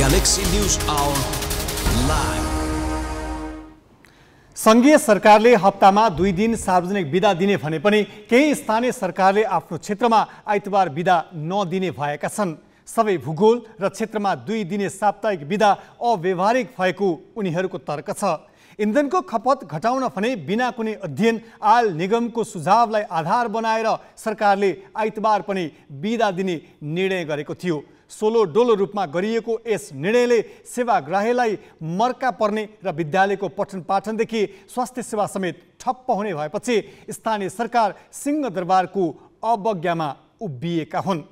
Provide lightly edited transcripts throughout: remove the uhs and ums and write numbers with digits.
Galaxy News Hour live. संघीय सरकारले हप्तामा 2 दिन सार्वजनिक बिदा दिने भने पनि केही स्थानीय सरकारले आफ्नो क्षेत्रमा आइतबार बिदा नदिने भएका छन्। सबै भूगोल र क्षेत्रमा 2 दिने साप्ताहिक बिदा अव्यावहारिक भएको उनीहरूको तर्क छ। इन्धनको खपत घटाउन भने बिना कुनै अध्ययन आयल निगमको सुझावलाई आधार बनाएर सरकारले आइतबार पनि बिदा दिने निर्णय गरेको थियो। सोलो डोलो रूपमा गरिएको यस निर्णयले सेवाग्राहीलाई मर्का पर्ने र विद्यालयको पठन पाठनदेखि स्वास्थ्य सेवा समेत ठप्प हुने भएपछि स्थानीय सरकार सिंहदरबारको अवज्ञामा उभिएका हुन्।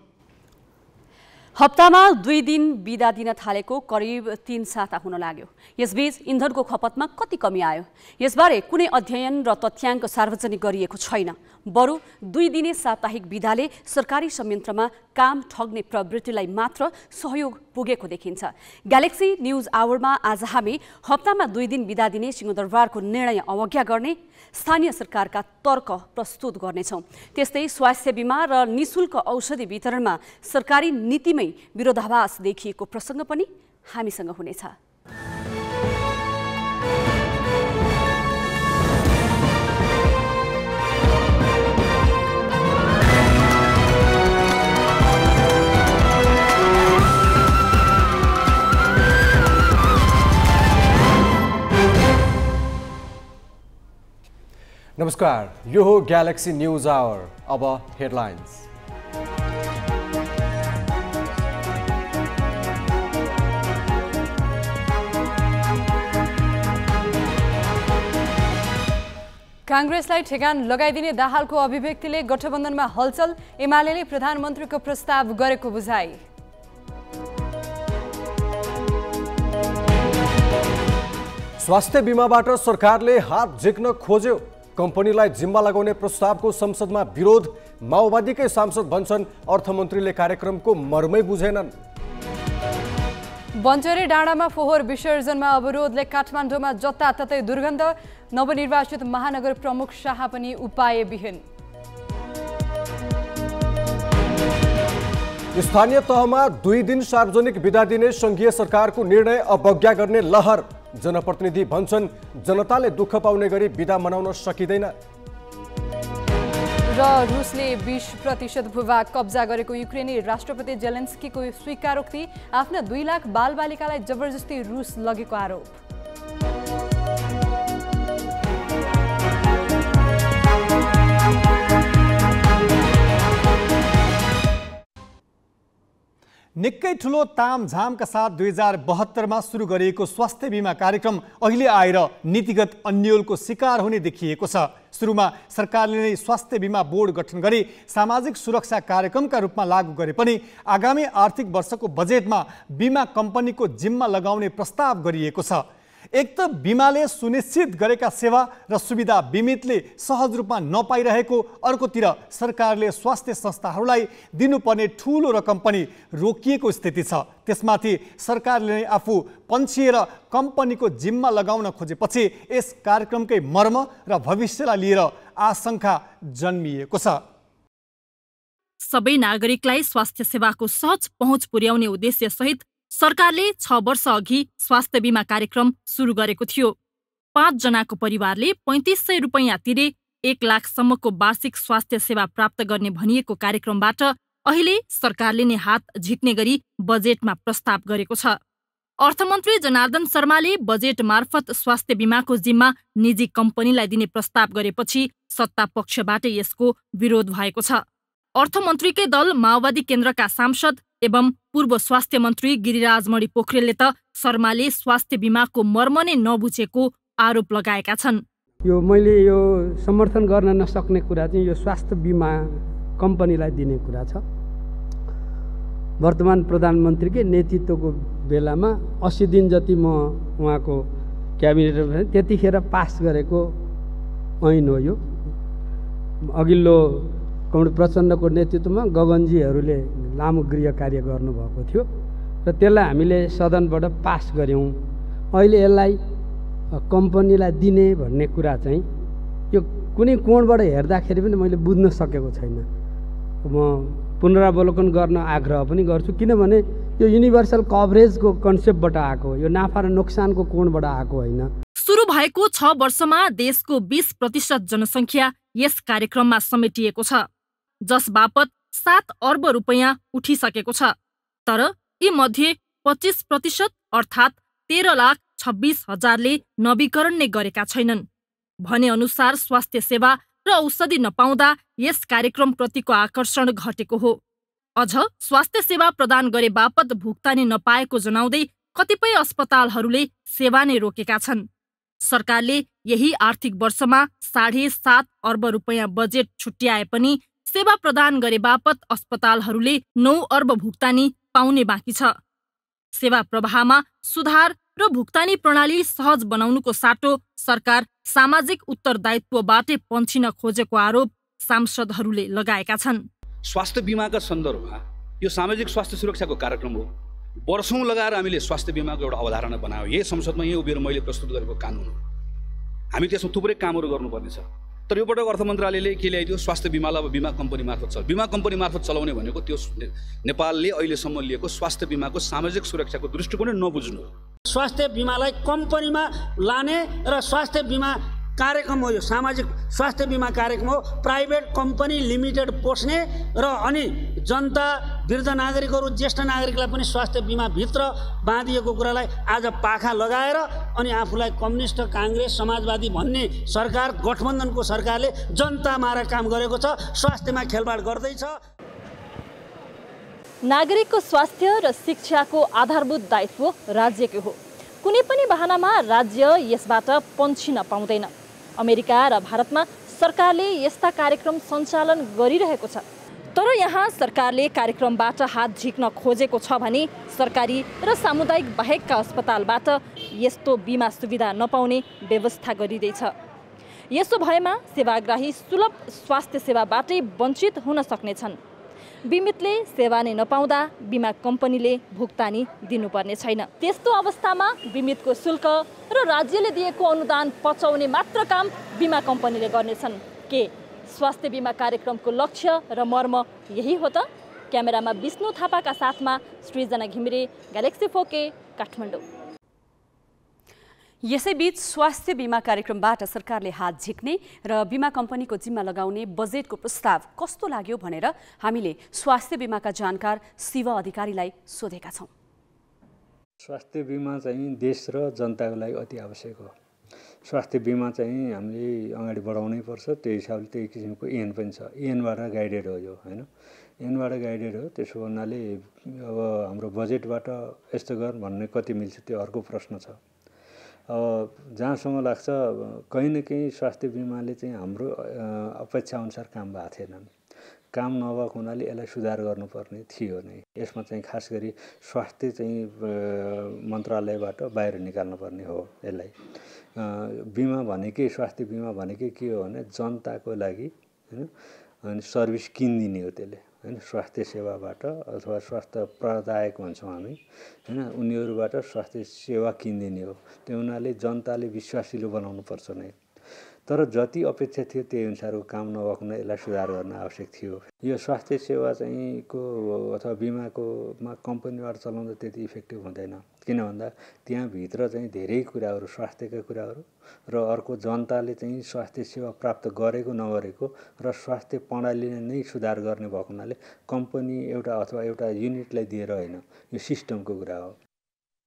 हप्तामा 2 दिन बिदा दिन थालेको करिब 3 साता हुन लाग्यो। यसबीच इन्धनको खपतमा कति कमी आयो यसबारे कुनै अध्ययन र तथ्याङ्क सार्वजनिक गरिएको छैन। बरु 2 दिने साप्ताहिक बिदाले सरकारी संयन्त्रमा काम ठग्ने प्रवृत्तिलाई मात्र सहयोग पुगेको देखिन्छ। ग्यालेक्सी न्यूज आवरमा आज हामी हप्तामा 2 दिन बिदा दिने सिंहदरबारको निर्णय अवज्ञा गर्ने स्थानीय सरकारका तर्क प्रस्तुत गर्नेछौँ। त्यस्तै स्वास्थ्य बीमा र निशुल्क औषधि वितरणमा सरकारी नीतिमै विरोधाभास देखिएको प्रसङ्ग पनि हामीसँग हुनेछ। नमस्कार, यो हो ग्यालेक्सी न्यूज आवर। अब हेडलाइन्स। कांग्रेसलाई ठेगान लगाइदिने दाहालको अभिव्यक्तिले गठबन्धनमा हलचल। एमालेले प्रधानमन्त्रीको प्रस्ताव गरेको बुझाइ। स्वास्थ्य बीमाबाट सरकारले हात झिक्न खोज्यो। कम्पनीलाई जिम्मा लगाउने प्रस्तावको संसदमा विरोध। माओवादीकै सांसद भन्छन् अर्थमन्त्रीले कार्यक्रमको मर्मै बुझेनन्। बन्चरे डाँडामा फोहोर विसर्जनमा अवरोधले काठमाडौँमा जताततै दुर्गन्ध। नवनिर्वाचित महानगर प्रमुख शाह पनि उपायविहीन। स्थानीय तहमा 2 दिन सार्वजनिक बिदा दिने संघीय सरकारको निर्णय अवज्ञा गर्ने लहर। जनप्रतिनिधि भन्छन् जनताले दुःख पाउने गरी बिदा मनाउन सकिँदैन। र रुसले 20% भूभाग कब्जा गरेको युक्रेनी राष्ट्रपति जेलेन्स्कीको स्वीकारोक्ति। आफ्ना 2 लाख बालबालिकालाई जबरजस्ती रुस लगेको आरोप। निकै ठुलो तामझामका साथ 2072 सुरु गरिएको स्वास्थ्य बीमा कार्यक्रम अहिले आएर नीतिगत अन्योलको शिकार हुने देखिएको छ। सुरुमा सरकारले नै स्वास्थ्य बीमा बोर्ड गठन गरी सामाजिक सुरक्षा कार्यक्रमका रूपमा लागू गरे पनि आगामी आर्थिक वर्षको बजेटमा बीमा कम्पनीको जिम्मा लगाउने प्रस्ताव गरिएको छ। एक त बीमाले सुनिश्चित गरेका सेवा र सुविधा बीमितले सहज रूपमा नपाइरहेको, अर्कोतिर सरकारले स्वास्थ्य संस्थाहरूलाई दिनुपर्ने ठूलो रकम पनि रोकिएको स्थिति छ। त्यसमाथि सरकारले नै आफू पन्छिएर कम्पनीको जिम्मा लगाउन खोजेपछि यस कार्यक्रमकै मर्म र भविष्यलाई लिएर आशंका जन्मिएको छ। सबै नागरिकलाई स्वास्थ्य सेवाको सहज पहुँच पुर्याउने उद्देश्य सहित सरकारले 6 वर्ष अघि स्वास्थ्य बीमा कार्यक्रम सुरु गरेको थियो। 5 जनाको परिवारले 3500 रुपैयाँ तिरे 1 लाखसम्मको वार्षिक स्वास्थ्य सेवा प्राप्त गर्ने भनिएको कार्यक्रमबाट अहिले सरकारले नै हात झिक्ने गरी बजेटमा प्रस्ताव गरेको छ। अर्थमन्त्री जनार्दन शर्माले बजेट मार्फत स्वास्थ्य बीमाको जिम्मा निजी कम्पनीलाई दिने प्रस्ताव गरेपछि सत्ता पक्षबाटै यसको विरोध भएको छ। अर्थमन्त्रीकै दल माओवादी केन्द्रका सांसद एवं पूर्व स्वास्थ्य मन्त्री गिरिराजमणि पोखरेलले त शर्माले स्वास्थ्य बीमाको मर्म नै नबुझेको आरोप लगाएका छन्। मैले यो समर्थन गर्न नसक्ने कुरा चाहिँ यो स्वास्थ्य बीमा कम्पनीलाई दिने कुरा छ। वर्तमान प्रधानमन्त्रीकै नेतृत्वको बेलामा 80 दिन जति म उहाँको क्याबिनेटमा त्यतिखेर पास गरेको ऐन हो यो। अघिल्लो कमरेड प्रचण्डको नेतृत्वमा गगनजीहरूले लामो गृह कार्य गर्नुभएको थियो र त्यसलाई हामीले सदनबाट पास गऱ्यौँ। अहिले यसलाई कम्पनीलाई दिने भन्ने कुरा चाहिँ यो कुनै कोणबाट हेर्दाखेरि पनि मैले बुझ्न सकेको छैन। म पुनरावलोकन गर्न आग्रह पनि गर्छु, किनभने यो युनिभर्सल कभरेजको कन्सेप्टबाट आएको हो, यो नाफा र नोक्सानको कोणबाट आएको होइन। सुरु भएको 6 वर्षमा देशको 20% जनसङ्ख्या यस कार्यक्रममा समेटिएको छ, जस बापत 7 अर्ब रुपैयाँ उठिसकेको छ। तर यी मध्ये 25% अर्थात् 13,26,000ले नवीकरण नै गरेका छैनन्। भने अनुसार स्वास्थ्य सेवा र औषधि नपाउँदा यस कार्यक्रमप्रतिको आकर्षण घटेको हो। अझ स्वास्थ्य सेवा प्रदान गरे बापत भुक्तानी नपाएको जनाउँदै कतिपय अस्पतालहरूले सेवा नै रोकेका छन्। सरकारले यही आर्थिक वर्षमा 7.5 अर्ब रुपैयाँ बजेट छुट्याए पनि सेवा प्रदान गरे बापत अस्पतालहरूले 9 अर्ब भुक्तानी पाउने बाँकी छ। सेवा प्रवाहमा सुधार र भुक्तानी प्रणाली सहज बनाउनुको साटो सरकार सामाजिक उत्तरदायित्वबाटै पन्छिन खोजेको आरोप सांसदहरूले लगाएका छन्। स्वास्थ्य बीमाका सन्दर्भमा यो सामाजिक स्वास्थ्य सुरक्षाको कार्यक्रम हो। वर्षौं लगाएर हामीले स्वास्थ्य बीमाको एउटा अवधारणा बनायौँ। यही संसदमा यही उभिएर मैले प्रस्तुत गरेको कानुन हो। हामी त्यसमा थुप्रै कामहरू गर्नुपर्ने छ। तर यो पटक अर्थ मन्त्रालयले के ल्याइदियो, स्वास्थ्य बीमालाई अब बीमा कम्पनी मार्फत चल बीमा कम्पनी मार्फत चलाउने भनेको त्यो नेपालले अहिलेसम्म लिएको स्वास्थ्य बीमाको सामाजिक सुरक्षाको दृष्टिकोण नबुझ्नु। स्वास्थ्य बीमालाई कम्पनीमा लाने र स्वास्थ्य बीमा कार्यक्रम हो, यो सामाजिक स्वास्थ्य बीमा कार्यक्रम हो। प्राइभेट कम्पनी लिमिटेड पोस्ने र अनि जनता, वृद्ध नागरिकहरू, ज्येष्ठ नागरिकलाई पनि स्वास्थ्य बीमाभित्र बाँधिएको कुरालाई आज पाखा लगाएर अनि आफूलाई कम्युनिस्ट, काङ्ग्रेस, समाजवादी भन्ने सरकार, गठबन्धनको सरकारले जनता मारेर काम गरेको छ, स्वास्थ्यमा खेलबाड गर्दैछ। नागरिकको स्वास्थ्य र शिक्षाको आधारभूत दायित्व राज्यकै हो। कुनै पनि बहानामा राज्य यसबाट पन्छिन पाउँदैन। अमेरिका र भारतमा सरकारले यस्ता कार्यक्रम सञ्चालन गरिरहेको छ। तर यहाँ सरकारले कार्यक्रमबाट हात झिक्न खोजेको छ भने सरकारी र सामुदायिक बाहेकका अस्पतालबाट यस्तो बिमा सुविधा नपाउने व्यवस्था गरिँदैछ। यसो भएमा सेवाग्राही सुलभ स्वास्थ्य सेवाबाटै वञ्चित हुन सक्नेछन्। बिमितले सेवा नै नपाउँदा बिमा कम्पनीले भुक्तानी दिनुपर्ने छैन। त्यस्तो अवस्थामा बिमितको शुल्क र राज्यले दिएको अनुदान पचाउने मात्र काम बिमा कम्पनीले गर्नेछन्। के स्वास्थ्य बिमा कार्यक्रमको लक्ष्य र मर्म यही हो त? क्यामेरामा विष्णु थापाका साथमा सृजना घिमिरे, ग्यालेक्सी 4K, काठमाडौँ। यसैबीच स्वास्थ्य बीमा कार्यक्रमबाट सरकारले हात झिक्ने र बीमा कम्पनीको जिम्मा लगाउने बजेटको प्रस्ताव कस्तो लाग्यो भनेर हामीले स्वास्थ्य बीमाका जानकार शिव अधिकारीलाई सोधेका छौँ। स्वास्थ्य बीमा चाहिँ देश र जनताको लागि अति आवश्यक हो। स्वास्थ्य बीमा चाहिँ हामीले अगाडि बढाउनै पर्छ। त्यही हिसाबले त्यही किसिमको ऐन पनि छ। ऐनबाट गाइडेड हो यो, होइन? ऐनबाट गाइडेड हो। त्यसो भन्नाले अब हाम्रो बजेटबाट यस्तो गर भन्ने कति मिल्छ त्यो अर्को प्रश्न छ। अब जहाँसम्म लाग्छ कहीँ न कहीँ स्वास्थ्य बीमाले चाहिँ हाम्रो अपेक्षा अनुसार काम भएको थिएनन्। काम नभएको हुनाले यसलाई सुधार गर्नुपर्ने थियो नै। यसमा चाहिँ खास गरी स्वास्थ्य चाहिँ मन्त्रालयबाट बाहिर निकाल्नुपर्ने हो यसलाई। बिमा भनेकै, स्वास्थ्य बिमा भनेकै के हो भने जनताको लागि, होइन, अनि सर्भिस किनिदिने हो त्यसले, होइन? स्वास्थ्य सेवाबाट अथवा स्वास्थ्य प्रदायक भन्छौँ हामी, होइन, उनीहरूबाट स्वास्थ्य सेवा किनिदिने हो। त्यो हुनाले जनताले विश्वासिलो बनाउनुपर्छ नै। तर जति अपेक्षा थियो त्यही अनुसारको काम नभएको हुनाले यसलाई सुधार गर्न आवश्यक थियो। यो स्वास्थ्य सेवा चाहिँ को अथवा बिमाकोमा कम्पनीबाट चलाउँदा त्यति इफेक्टिभ हुँदैन। किन भन्दा त्यहाँभित्र चाहिँ धेरै कुराहरू, स्वास्थ्यका कुराहरू र अर्को जनताले चाहिँ स्वास्थ्य सेवा प्राप्त गरेको नगरेको र स्वास्थ्य प्रणालीले नै सुधार गर्ने भएको हुनाले कम्पनी एउटा अथवा एउटा युनिटलाई दिएर होइन, यो सिस्टमको कुरा हो।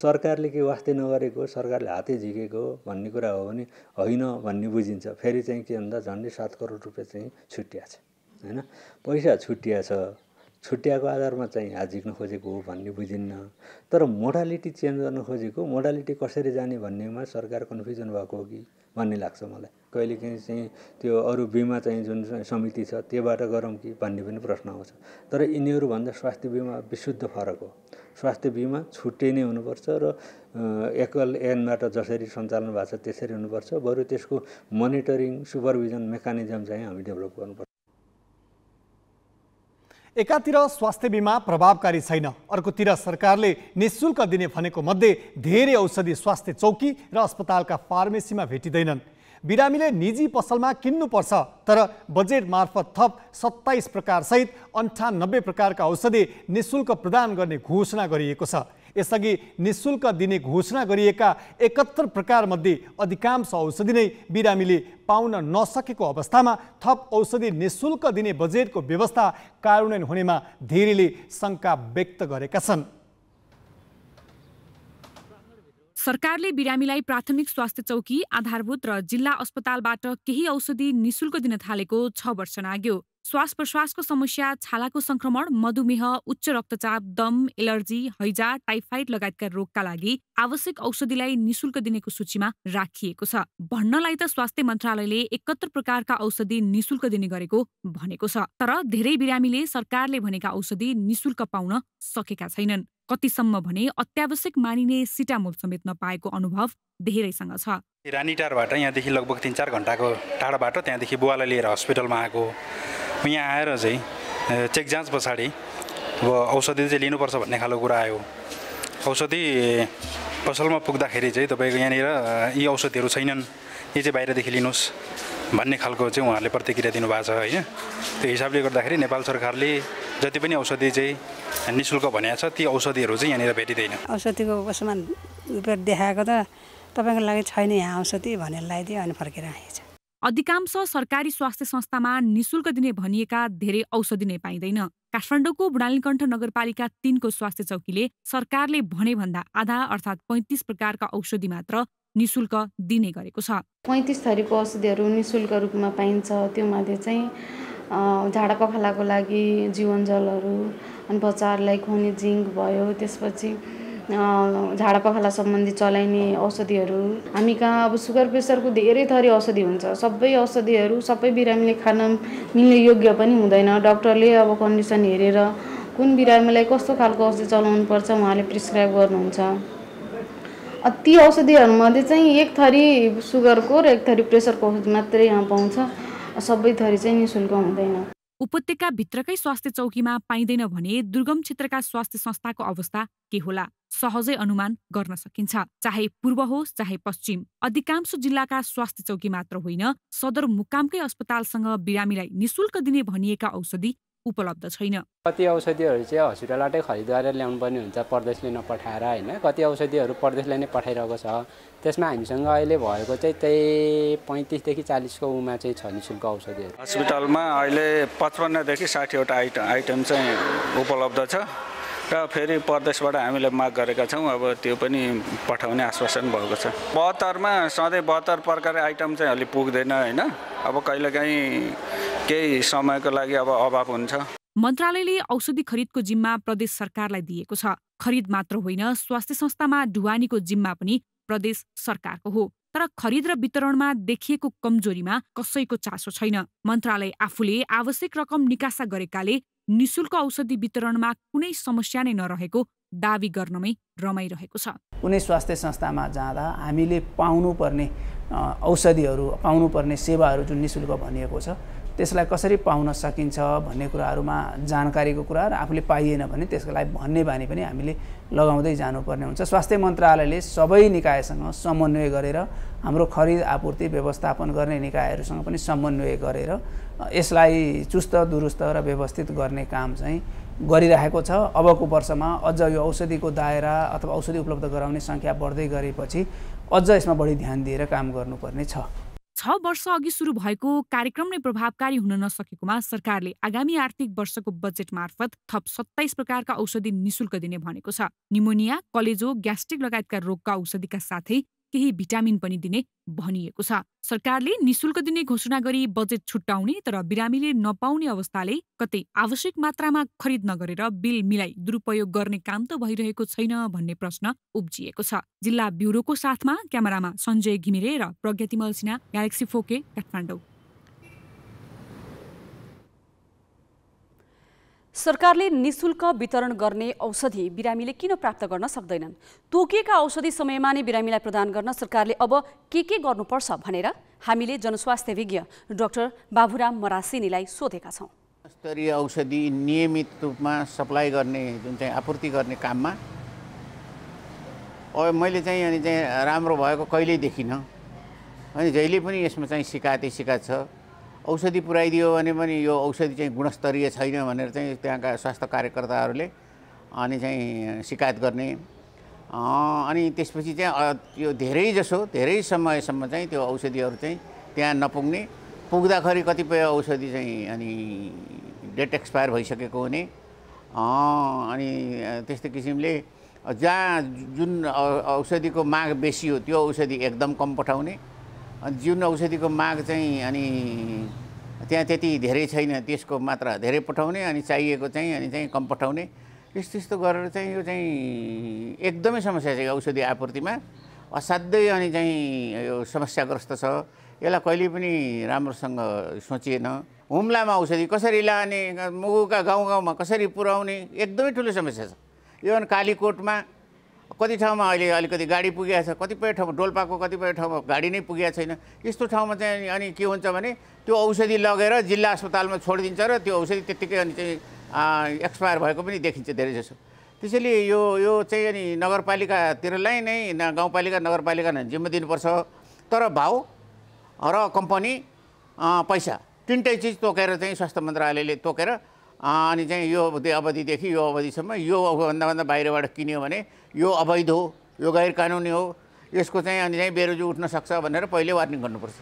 सरकारले के वास्ते नगरेको, सरकारले हातै झिकेको भन्ने कुरा हो भने होइन भन्ने बुझिन्छ। फेरि चाहिँ के भन्दा झन्डै 7 करोड रुपियाँ चाहिँ छुट्टिया छ, होइन? पैसा छुट्टिया छ, छुट्टियाको आधारमा चाहिँ हात झिक्न खोजेको हो भन्ने बुझिन्न। तर मोडालिटी चेन्ज गर्न खोजेको, मोडालिटी कसरी जाने भन्नेमा सरकार कन्फ्युजन भएको हो कि भन्ने लाग्छ मलाई। कहिलेकाहीँ चाहिँ त्यो अरू बिमा चाहिँ जुन समिति छ त्योबाट गरौँ कि भन्ने पनि प्रश्न आउँछ। तर यिनीहरूभन्दा स्वास्थ्य बिमा विशुद्ध फरक हो। स्वास्थ्य बिमा छुट्टै नै हुनुपर्छ र एकल ऐनबाट जसरी सञ्चालन भएको छ त्यसरी हुनुपर्छ। बरु त्यसको मोनिटरिङ, सुपरभिजन मेकानिजम चाहिँ हामी डेभलप गर्नुपर्छ। एकातिर स्वास्थ्य बिमा प्रभावकारी छैन, अर्कोतिर सरकारले निःशुल्क दिने भनेको मध्ये धेरै औषधि स्वास्थ्य चौकी र अस्पतालका फार्मेसीमा भेटिँदैनन्। बिरामीले निजी पसलमा किन्नुपर्छ, तर बजेट मार्फत थप 27 प्रकारसहित 98 प्रकारका औषधि निःशुल्क प्रदान गर्ने घोषणा गरिएको छ। यसअघि निःशुल्क दिने घोषणा गरिएका 71 प्रकारमध्ये अधिकांश औषधि नै बिरामीले पाउन नसकेको अवस्थामा थप औषधि निःशुल्क दिने बजेटको व्यवस्था कार्यान्वयन हुनेमा धेरैले शङ्का व्यक्त गरेका छन्। सरकारले बिरामीलाई प्राथमिक स्वास्थ्य चौकी, आधारभूत र जिल्ला अस्पतालबाट केही औषधि निःशुल्क दिन थालेको 6 वर्ष नाग्यो। श्वास प्रश्वासको समस्या, छालाको संक्रमण, मधुमेह, उच्च रक्तचाप, दम, एलर्जी, हैजा, टाइफाइड लगायतका रोगका लागि आवश्यक औषधिलाई निःशुल्क दिनेको सूचीमा राखिएको छ। भन्नलाई त स्वास्थ्य मन्त्रालयले 71 प्रकारका औषधि निःशुल्क दिने गरेको भनेको छ, तर धेरै बिरामीले सरकारले भनेका औषधि निःशुल्क पाउन सकेका छैनन्। कतिसम्म भने अत्यावश्यक मानिने सिटामोल समेत नपाएको अनुभव धेरैसँग छ। रानीटारबाट यहाँदेखि लगभग 3-4 घण्टाको टाढाबाट त्यहाँदेखि बुवालाई लिएर हस्पिटलमा आएको, यहाँ आएर चाहिँ चेक जाँच पछाडि अब औषधि चाहिँ लिनुपर्छ भन्ने खालको कुरा आयो। औषधि पसलमा पुग्दाखेरि चाहिँ तपाईँको यहाँनिर यी औषधिहरू छैनन्, यी चाहिँ बाहिरदेखि लिनुहोस् भन्ने खालको चाहिँ उहाँहरूले प्रतिक्रिया दिनुभएको छ होइन। त्यो हिसाबले गर्दाखेरि नेपाल सरकारले जति पनि औषधि चाहिँ निःशुल्क भनेको छ ती औषधिहरू चाहिँ यहाँनिर भेटिँदैन। औषधिको उसमा पेट देखाएको त तपाईँको लागि छैन यहाँ औषधि भनेर लगाइदियो अनि फर्केर आएछ। अधिकांश सरकारी स्वास्थ्य संस्थामा निःशुल्क दिने भनिएका धेरै औषधि नै पाइँदैन। काठमाडौँको बुढानीकण्ठ नगरपालिका 3 को स्वास्थ्य चौकीले सरकारले भने भन्दा आधा अर्थात् 35 प्रकारका औषधि मात्र निःशुल्क दिने गरेको छ। 35 थरीको औषधिहरू निःशुल्क रूपमा पाइन्छ। त्यो मध्ये चाहिँ झाडा पखालाको लागि जीवनजलहरू, अनि बच्चाहरूलाई खुवाउने जिङ्क भयो, त्यसपछि झाडा पखाला सम्बन्धी चलाइने औषधिहरू। हामी कहाँ अब सुगर प्रेसरको धेरै थरी औषधि हुन्छ। सबै औषधिहरू सबै बिरामीले खान मिल्ने योग्य पनि हुँदैन। डाक्टरले अब कन्डिसन हेरेर कुन बिरामीलाई कस्तो खालको औषधि चलाउनु पर्छ उहाँले प्रिस्क्राइब गर्नुहुन्छ। ती औषधिहरूमध्ये चाहिँ एक थरी सुगरको र एक थरी प्रेसरको औषधि मात्रै यहाँ पाउँछ। सबै थरी चाहिँ निःशुल्क हुँदैन। उपत्यका भित्रकै स्वास्थ्य चौकीमा पाइँदैन भने दुर्गम क्षेत्रका स्वास्थ्य संस्थाको अवस्था के होला सहजै अनुमान गर्न सकिन्छ। चाहे पूर्व होस् चाहे पश्चिम, अधिकांश जिल्लाका स्वास्थ्य चौकी मात्र होइन, सदरमुकामकै अस्पतालसँग बिरामीलाई निःशुल्क दिने भनिएका औषधि उपलब्ध छैन। कति औषधिहरू चाहिँ हस्पिटलबाटै खरिद गरेर ल्याउनु पर्ने हुन्छ प्रदेशले नपठाएर होइन। कति औषधिहरू प्रदेशले नै पठाइरहेको छ। त्यसमा हामीसँग अहिले भएको चाहिँ त्यही 35 देखि 40 को उमा चाहिँ छ निःशुल्क औषधिहरू। हस्पिटलमा अहिले 55 देखि 60 वटा आइटम चाहिँ उपलब्ध छ र फेरि प्रदेशबाट हामीले माग गरेका छौँ। अब त्यो पनि पठाउने आश्वासन भएको छ। 72 मा सधैँ 72 प्रकार आइटम चाहिँ अलि पुग्दैन होइन। अब कहिलेकाहीँ केही समयको लागि अब अभाव हुन्छ। मन्त्रालयले औषधि खरिदको जिम्मा प्रदेश सरकारलाई दिएको छ। खरिद मात्र होइन, स्वास्थ्य संस्थामा ढुवानीको जिम्मा पनि प्रदेश सरकारको हो। तर खरिद र वितरणमा देखिएको कमजोरीमा कसैको चासो छैन। मन्त्रालय आफूले आवश्यक रकम निकासा गरेकाले निःशुल्क औषधि वितरणमा कुनै समस्या नै नरहेको दावी गर्नमै रमाइरहेको छ। कुनै स्वास्थ्य संस्थामा जाँदा हामीले पाउनुपर्ने औषधिहरू, पाउनुपर्ने सेवाहरू जुन निःशुल्क भनिएको छ त्यसलाई कसरी पाउन सकिन्छ भन्ने कुराहरूमा जानकारीको कुरा र आफूले पाइएन भने त्यसको लागि भन्ने बानी पनि हामीले लगाउँदै जानुपर्ने हुन्छ। स्वास्थ्य मन्त्रालयले सबै निकायसँग समन्वय गरेर हाम्रो खरिद आपूर्ति व्यवस्थापन गर्ने निकायहरूसँग पनि समन्वय गरेर यसलाई चुस्त दुरुस्त र व्यवस्थित गर्ने काम चाहिँ गरिरहेको छ। अबको वर्षमा अझ यो औषधिको दायरा अथवा औषधि उपलब्ध गराउने सङ्ख्या बढ्दै गएपछि अझ यसमा बढी ध्यान दिएर काम गर्नुपर्ने छ। 6 वर्ष अघि सुरु भएको कार्यक्रम नै प्रभावकारी हुन नसकेकोमा सरकारले आगामी आर्थिक वर्षको बजेट मार्फत थप 27 प्रकारका औषधि निःशुल्क दिने भनेको छ। निमोनिया, कलेजो, ग्यास्ट्रिक लगायतका रोगका औषधिका साथै केही भिटामिन पनि दिने भनिएको छ। सरकारले निःशुल्क दिने घोषणा गरी बजेट छुट्याउने तर बिरामीले नपाउने अवस्थाले कतै आवश्यक मात्रामा खरिद नगरेर बिल मिलाई दुरुपयोग गर्ने काम त भइरहेको छैन भन्ने प्रश्न उब्जिएको छ। जिल्ला ब्युरोको साथमा क्यामेरामा सञ्जय घिमिरे र प्रज्ञतिमल सिन्हा, ग्यालेक्सी 4K, काठमाडौँ। सरकारले निःशुल्क वितरण गर्ने औषधि बिरामीले किन प्राप्त गर्न सक्दैनन्? तोकिएका औषधि समयमा नै बिरामीलाई प्रदान गर्न सरकारले अब के गर्नुपर्छ भनेर हामीले जनस्वास्थ्य विज्ञ डाक्टर बाबुराम मरासिनीलाई सोधेका छौँ। स्तरीय औषधि नियमित रूपमा सप्लाई गर्ने जुन चाहिँ आपूर्ति गर्ने काममा अब मैले चाहिँ राम्रो भएको कहिल्यै देखिनँ। अनि जहिले पनि यसमा चाहिँ शिकायत छ। औषधि पुर्याइदियो भने पनि यो औषधि चाहिँ गुणस्तरीय छैन भनेर चाहिँ त्यहाँका स्वास्थ्य कार्यकर्ताहरूले अनि चाहिँ शिकायत गर्ने। अनि त्यसपछि चाहिँ यो धेरै समयसम्म चाहिँ त्यो औषधिहरू चाहिँ त्यहाँ नपुग्ने, पुग्दाखेरि कतिपय औषधि चाहिँ अनि डेट एक्सपायर भइसकेको हुने। अनि त्यस्तै किसिमले जहाँ जुन औषधिको माग बेसी हो त्यो औषधि एकदम कम पठाउने, अनि जुन औषधिको माग चाहिँ अनि त्यहाँ त्यति धेरै छैन त्यसको मात्रा धेरै पठाउने, अनि चाहिएको चाहिँ अनि चाहिँ कम पठाउने। यस्तो गरेर चाहिँ यो चाहिँ एकदमै समस्या छ। औषधि आपूर्तिमा असाध्यै अनि चाहिँ यो समस्याग्रस्त छ। यसलाई कहिले पनि राम्रोसँग सोचिएन। हुम्लामा औषधि कसरी लाने, मुगुका गाउँमा कसरी पुर्याउने, एकदमै ठुलो समस्या छ। इभन कालीकोटमा कति ठाउँमा अहिले अलिकति गाडी पुगेको छ, कतिपय ठाउँमा डोल्पाको कतिपय ठाउँमा गाडी नै पुगेको छैन। यस्तो ठाउँमा चाहिँ अनि के हुन्छ भने त्यो औषधि लगेर जिल्ला अस्पतालमा छोडिदिन्छ र त्यो औषधि त्यत्तिकै अनि चाहिँ एक्सपायर भएको पनि देखिन्छ धेरै जसो। त्यसैले यो चाहिँ अनि नगरपालिकातिरलाई नै गाउँपालिका नगरपालिका नै जिम्मा दिनुपर्छ। तर भाउ र कम्पनी पैसा तिनटै चिज तोकेर चाहिँ स्वास्थ्य मन्त्रालयले तोकेर अनि चाहिँ यो अवधिदेखि यो अवधिसम्म यो भन्दा बाहिरबाट किन्यो भने यो अवैध हो, यो गैर कानुनी हो, यसको चाहिँ अनि चाहिँ बेरोजु उठ्न सक्छ भनेर पहिले वार्निङ गर्नुपर्छ।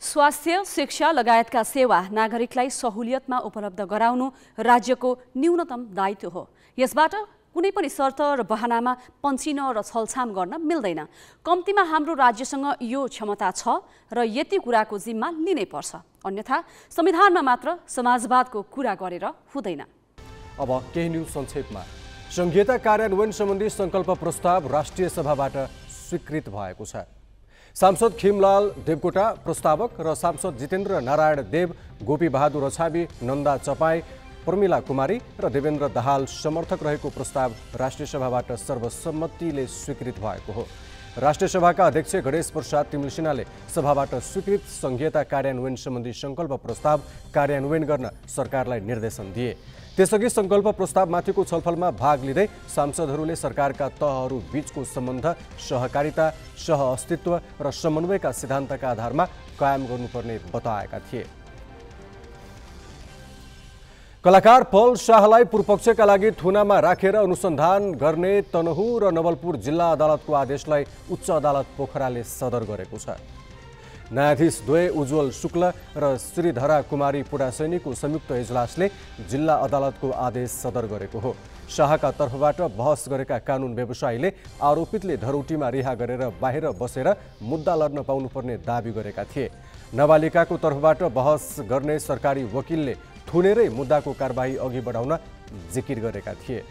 स्वास्थ्य, शिक्षा लगायतका सेवा नागरिकलाई सहुलियतमा उपलब्ध गराउनु राज्यको न्यूनतम दायित्व हो। यसबाट कुनै पनि शर्त र बहानामा पन्छिन र छलछाम गर्न मिल्दैन। कम्तीमा हाम्रो राज्यसँग यो क्षमता छ र यति कुराको जिम्मा लिनै पर्छ, अन्यथा संविधानमा मात्र समाजवादको कुरा गरेर हुँदैन। अब केही न्युज संक्षेपमा। संघीयता कार्यान्वयन सम्बन्धी संकल्प प्रस्ताव राष्ट्रिय सभाबाट स्वीकृत भएको छ। सांसद खिमलाल देवकोटा प्रस्तावक र सांसद जितेन्द्र नारायण देव, गोपी बहादुर अछाबी, नन्दा चपाई, प्रमिला कुमारी र देवेन्द्र दाहाल समर्थक रहेको प्रस्ताव राष्ट्रिय सभाबाट सर्वसम्मतिले स्वीकृत भएको हो। राष्ट्रिय सभाका अध्यक्ष गणेश प्रसाद तिमल्सिनाले सभाबाट स्वीकृत संघीयता कार्यान्वयन सम्बन्धी संकल्प प्रस्ताव कार्यान्वयन गर्न सरकारलाई निर्देशन दिए। त्यसअघि संकल्प प्रस्तावमाथिको छलफलमा भाग लिँदै सांसदहरूले सरकारका तहहरू बीचको सम्बन्ध सहकारिता, सहअस्तित्व र समन्वयका सिद्धान्तका आधारमा कायम गर्नुपर्ने बताएका थिए। कलाकार पल शाहलाई पूर्वपक्षका लागि थुनामा राखेर अनुसन्धान गर्ने तनहुँ र नवलपुर जिल्ला अदालतको आदेशलाई उच्च अदालत पोखराले सदर गरेको छ। न्यायाधीश द्वय उज्जवल शुक्ल र श्रीधरा कुमारी पुडासैनीको संयुक्त इजलासले जिल्ला अदालतको आदेश सदर गरेको हो। शाहका तर्फबाट बहस गरेका कानुन व्यवसायीले आरोपितले धरौटीमा रिहा गरेर बाहिर बसेर मुद्दा लड्न पाउनुपर्ने दाबी गरेका थिए। नाबालिकाको तर्फबाट बहस गर्ने सरकारी वकिलले थुनेरै मुद्दाको कारबाही अघि बढाउन जिकिर गरेका थिए।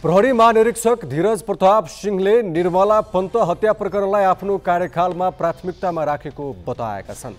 प्रहरी महानिरीक्षक धीरज प्रताप सिंहले निर्मला पन्त हत्या प्रकरणलाई आफ्नो कार्यकालमा प्राथमिकतामा राखेको बताएका छन्।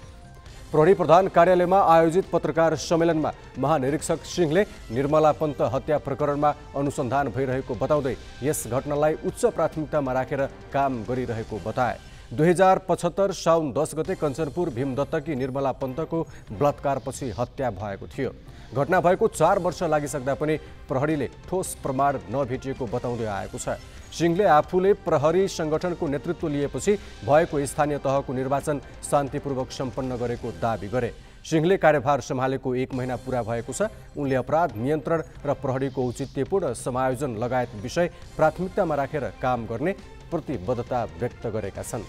प्रहरी प्रधान कार्यालयमा आयोजित पत्रकार सम्मेलनमा महानिरीक्षक सिंहले निर्मला पन्त हत्या प्रकरणमा अनुसन्धान भइरहेको बताउँदै यस घटनालाई उच्च प्राथमिकतामा राखेर काम गरिरहेको बताए। 2075 साउन 10 गते कञ्चनपुर भीमदत्तकी निर्मला पन्तको बलात्कारपछि हत्या भएको थियो। घटना भएको 4 वर्ष लागिसक्दा पनि प्रहरीले ठोस प्रमाण नभेटिएको बताउँदै आएको छ। सिंहले आफूले प्रहरी संगठनको नेतृत्व लिएपछि भएको स्थानीय तहको निर्वाचन शान्तिपूर्वक सम्पन्न गरेको दाबी गरे। सिंहले कार्यभार सम्हालेको 1 महिना पूरा भएको छ। उनले अपराध नियन्त्रण र प्रहरीको औचित्यपूर्ण समायोजन लगायत विषय प्राथमिकतामा राखेर काम गर्ने प्रतिबद्धता व्यक्त गरेका छन्।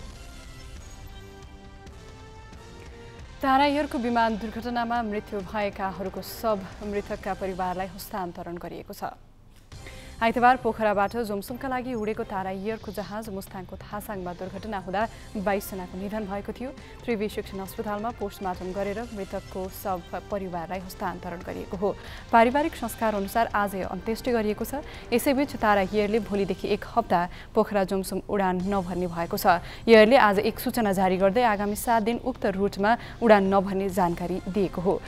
तारायरको विमान दुर्घटनामा मृत्यु भएकाहरूको शव मृतकका परिवारलाई हस्तान्तरण गरिएको छ। आइतबार पोखराबाट जोमसुमका लागि उडेको तारायरको जहाज मुस्ताङको थासाङमा दुर्घटना हुँदा 22 जनाको निधन भएको थियो। त्रिवी शिक्षण अस्पतालमा पोस्टमार्टम गरेर मृतकको शव परिवारलाई हस्तान्तरण गरिएको हो। पारिवारिक संस्कार अनुसार आजै अन्त्येष्टि गरिएको छ। यसैबीच तारायरले भोलिदेखि 1 हप्ता पोखरा जोमसुम उडान नभर्ने भएको छ। एयरले आज एक सूचना जारी गर्दै आगामी 7 दिन उक्त रुटमा उडान नभर्ने जानकारी दिएको हो।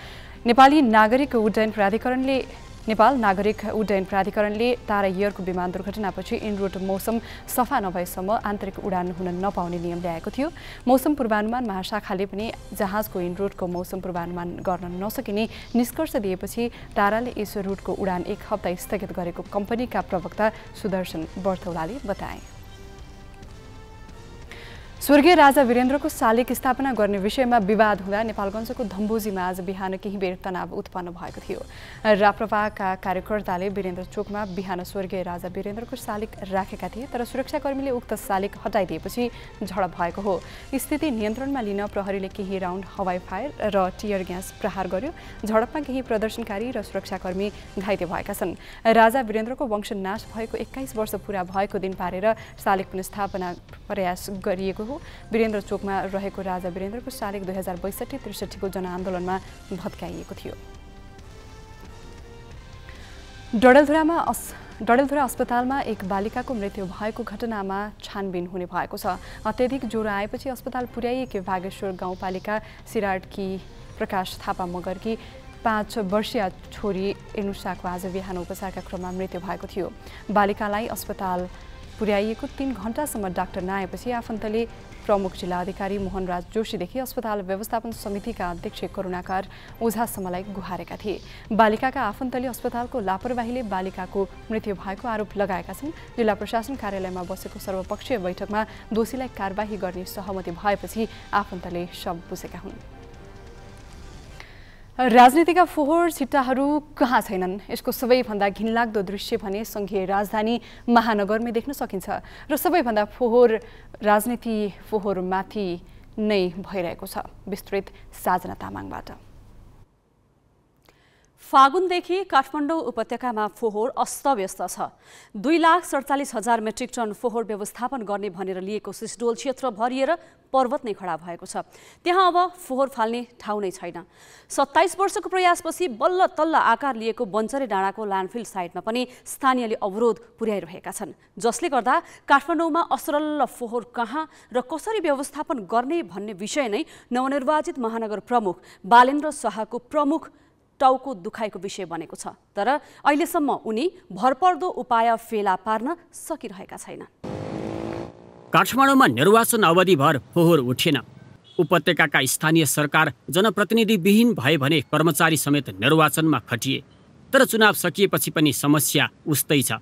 नेपाली नागरिक उड्डयन प्राधिकरणले नेपाल नागरिक उड्डयन प्राधिकरणले तारा एयरको विमान दुर्घटनापछि इनरुट मौसम सफा नभएसम्म आन्तरिक उडान हुन नपाउने नियम ल्याएको थियो। मौसम पूर्वानुमान महाशाखाले पनि जहाजको इनरुटको मौसम पूर्वानुमान गर्न नसकिने निष्कर्ष दिएपछि ताराले यस रुटको उडान 1 हप्ता स्थगित गरेको कम्पनीका प्रवक्ता सुदर्शन बर्थौलाले बताए। स्वर्गीय राजा वीरेन्द्रको शालिग स्थापना गर्ने विषयमा विवाद हुँदा नेपालगञ्जको धम्बोजीमा आज बिहान केही बेर तनाव उत्पन्न भएको थियो। राप्रपाका कार्यकर्ताले वीरेन्द्र चोकमा बिहान स्वर्गीय राजा वीरेन्द्रको शालिग राखेका थिए, तर सुरक्षाकर्मीले उक्त शालिग हटाइदिएपछि झडप भएको हो। स्थिति नियन्त्रणमा लिन प्रहरीले केही राउन्ड हवाई फायर र टियर ग्यास प्रहार गर्यो। झडपमा केही प्रदर्शनकारी र सुरक्षाकर्मी घाइते भएका छन्। राजा वीरेन्द्रको वंशनाश भएको 21 वर्ष पुरा भएको दिन पारेर शालिग पुनर्स्थापना प्रयास गरिएको हो। वीरेन्द्र चोकमा रहेको राजा वीरेन्द्रको शालिग 2062-63 को जनआन्दोलनमा भत्काइएको थियो। डडेलधुरा अस्पतालमा एक बालिकाको मृत्यु भएको घटनामा छानबिन हुने भएको छ। अत्यधिक ज्वरो आएपछि अस्पताल पुर्याइएकी भागेश्वर गाउँपालिका सिराटकी प्रकाश थापा मगरकी 5 वर्षीय छोरी एनुसाको आज बिहान उपचारका क्रममा मृत्यु भएको थियो। बालिकालाई अस्पताल पुर्याइएको 3 घण्टासम्म डाक्टर नआएपछि आफन्तले प्रमुख जिल्लाधिकारी मोहनराज जोशीदेखि अस्पताल व्यवस्थापन समितिका अध्यक्ष करुणाकर ओझासम्मलाई गुहारेका थिए। बालिकाका आफन्तले अस्पतालको लापरवाहीले बालिकाको मृत्यु भएको आरोप लगाएका छन्। जिल्ला प्रशासन कार्यालयमा बसेको सर्वपक्षीय बैठकमा दोषीलाई कारबाही गर्ने सहमति भएपछि आफन्तले शव बुझेका हुन्। राजनीतिका फोहोर छिट्टाहरू कहाँ छैनन्? यसको सबैभन्दा घिनलाग्दो दृश्य भने सङ्घीय राजधानी महानगरमै देख्न सकिन्छ र सबैभन्दा फोहोर राजनीति फोहोरमाथि नै भइरहेको छ। विस्तृत साजना तामाङबाट। फागुनदेखि काठमाडौँ उपत्यकामा फोहोर अस्तव्यस्त छ। 2,47,000 मेट्रिक टन फोहोर व्यवस्थापन गर्ने भनेर लिएको सिस्डोल क्षेत्र भरिएर पर्वत नै खडा भएको छ। त्यहाँ अब फोहोर फाल्ने ठाउँ नै छैन। 27 वर्षको प्रयासपछि बल्ल तल्ल आकार लिएको बन्चरे डाँडाको ल्यान्डफिल साइटमा पनि स्थानीयले अवरोध पुर्याइरहेका छन्, जसले गर्दा काठमाडौँमा असरल फोहोर कहाँ र कसरी व्यवस्थापन गर्ने भन्ने विषय नै नवनिर्वाचित महानगर प्रमुख बालेन्द्र शाहको प्रमुख टाउको दुखाइको विषय बनेको छ। तर अहिलेसम्म उनी भरपर्दो उपाय फेला पार्न सकिरहेका छैनन्। काठमाडौँमा निर्वाचन अवधिभर फोहोर उठेन। उपत्यकाका स्थानीय सरकार जनप्रतिनिधिविहीन भए भने कर्मचारी समेत निर्वाचनमा खटिए, तर चुनाव सकिएपछि पनि समस्या उस्तै छ।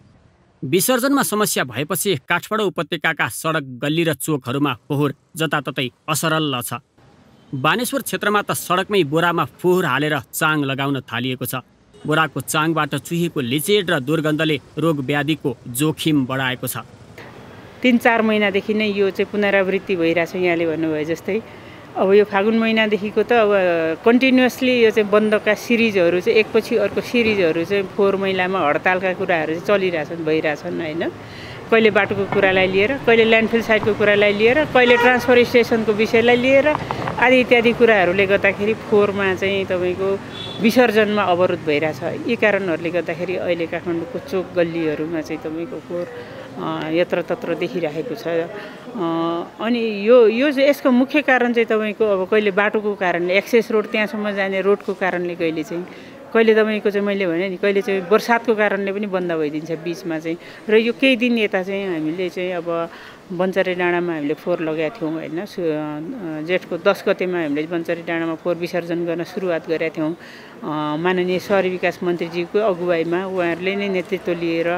विसर्जनमा समस्या भएपछि काठमाडौँ उपत्यकाका सडक गल्ली र चोकहरूमा फोहोर जताततै असरल छ। बानेश्वर क्षेत्रमा त सडकमै बोरामा फोहोर हालेर चाङ लगाउन थालिएको छ। बोराको चाङबाट चुहिएको लिचेड र दुर्गन्धले रोग व्याधिको जोखिम बढाएको छ। 3-4 महिनादेखि नै यो चाहिँ पुनरावृत्ति भइरहेछ। यहाँले भन्नुभयो जस्तै अब यो फागुन महिनादेखिको त अब कन्टिन्युअसली यो चाहिँ बन्दका सिरिजहरू चाहिँ एकपछि अर्को सिरिजहरू चाहिँ फोहोर मैलामा हडतालका कुराहरू चाहिँ चलिरहेछन्, भइरहेछन् होइन। कहिले बाटोको कुरालाई लिएर, कहिले ल्यान्डफिल साइटको कुरालाई लिएर, कहिले ट्रान्सफर स्टेसनको विषयलाई लिएर आदि इत्यादि कुराहरूले गर्दाखेरि फोहोरमा चाहिँ तपाईँको विसर्जनमा अवरोध भइरहेछ। यी कारणहरूले गर्दाखेरि अहिले काठमाडौँको चोक गल्लीहरूमा चाहिँ तपाईँको फोहोर यत्रतत्र देखिरहेको छ। अनि यसको मुख्य कारण चाहिँ तपाईँको अब कहिले बाटोको कारणले, एक्सेस रोड त्यहाँसम्म जाने रोडको कारणले, कहिले तपाईँको चाहिँ मैले भने नि कहिले चाहिँ बर्सातको कारणले पनि बन्द भइदिन्छ बिचमा चाहिँ। र यो केही दिन यता चाहिँ हामीले चाहिँ अब बन्चरे डाँडामा हामीले फोहोर लगाएका थियौँ होइन। जेठको 10 गतेमा हामीले बन्चरे डाँडामा फोहोर विसर्जन गर्न सुरुवात गरेका थियौँ। माननीय शहरी विकास मन्त्रीजीको अगुवाईमा उहाँहरूले नै नेतृत्व लिएर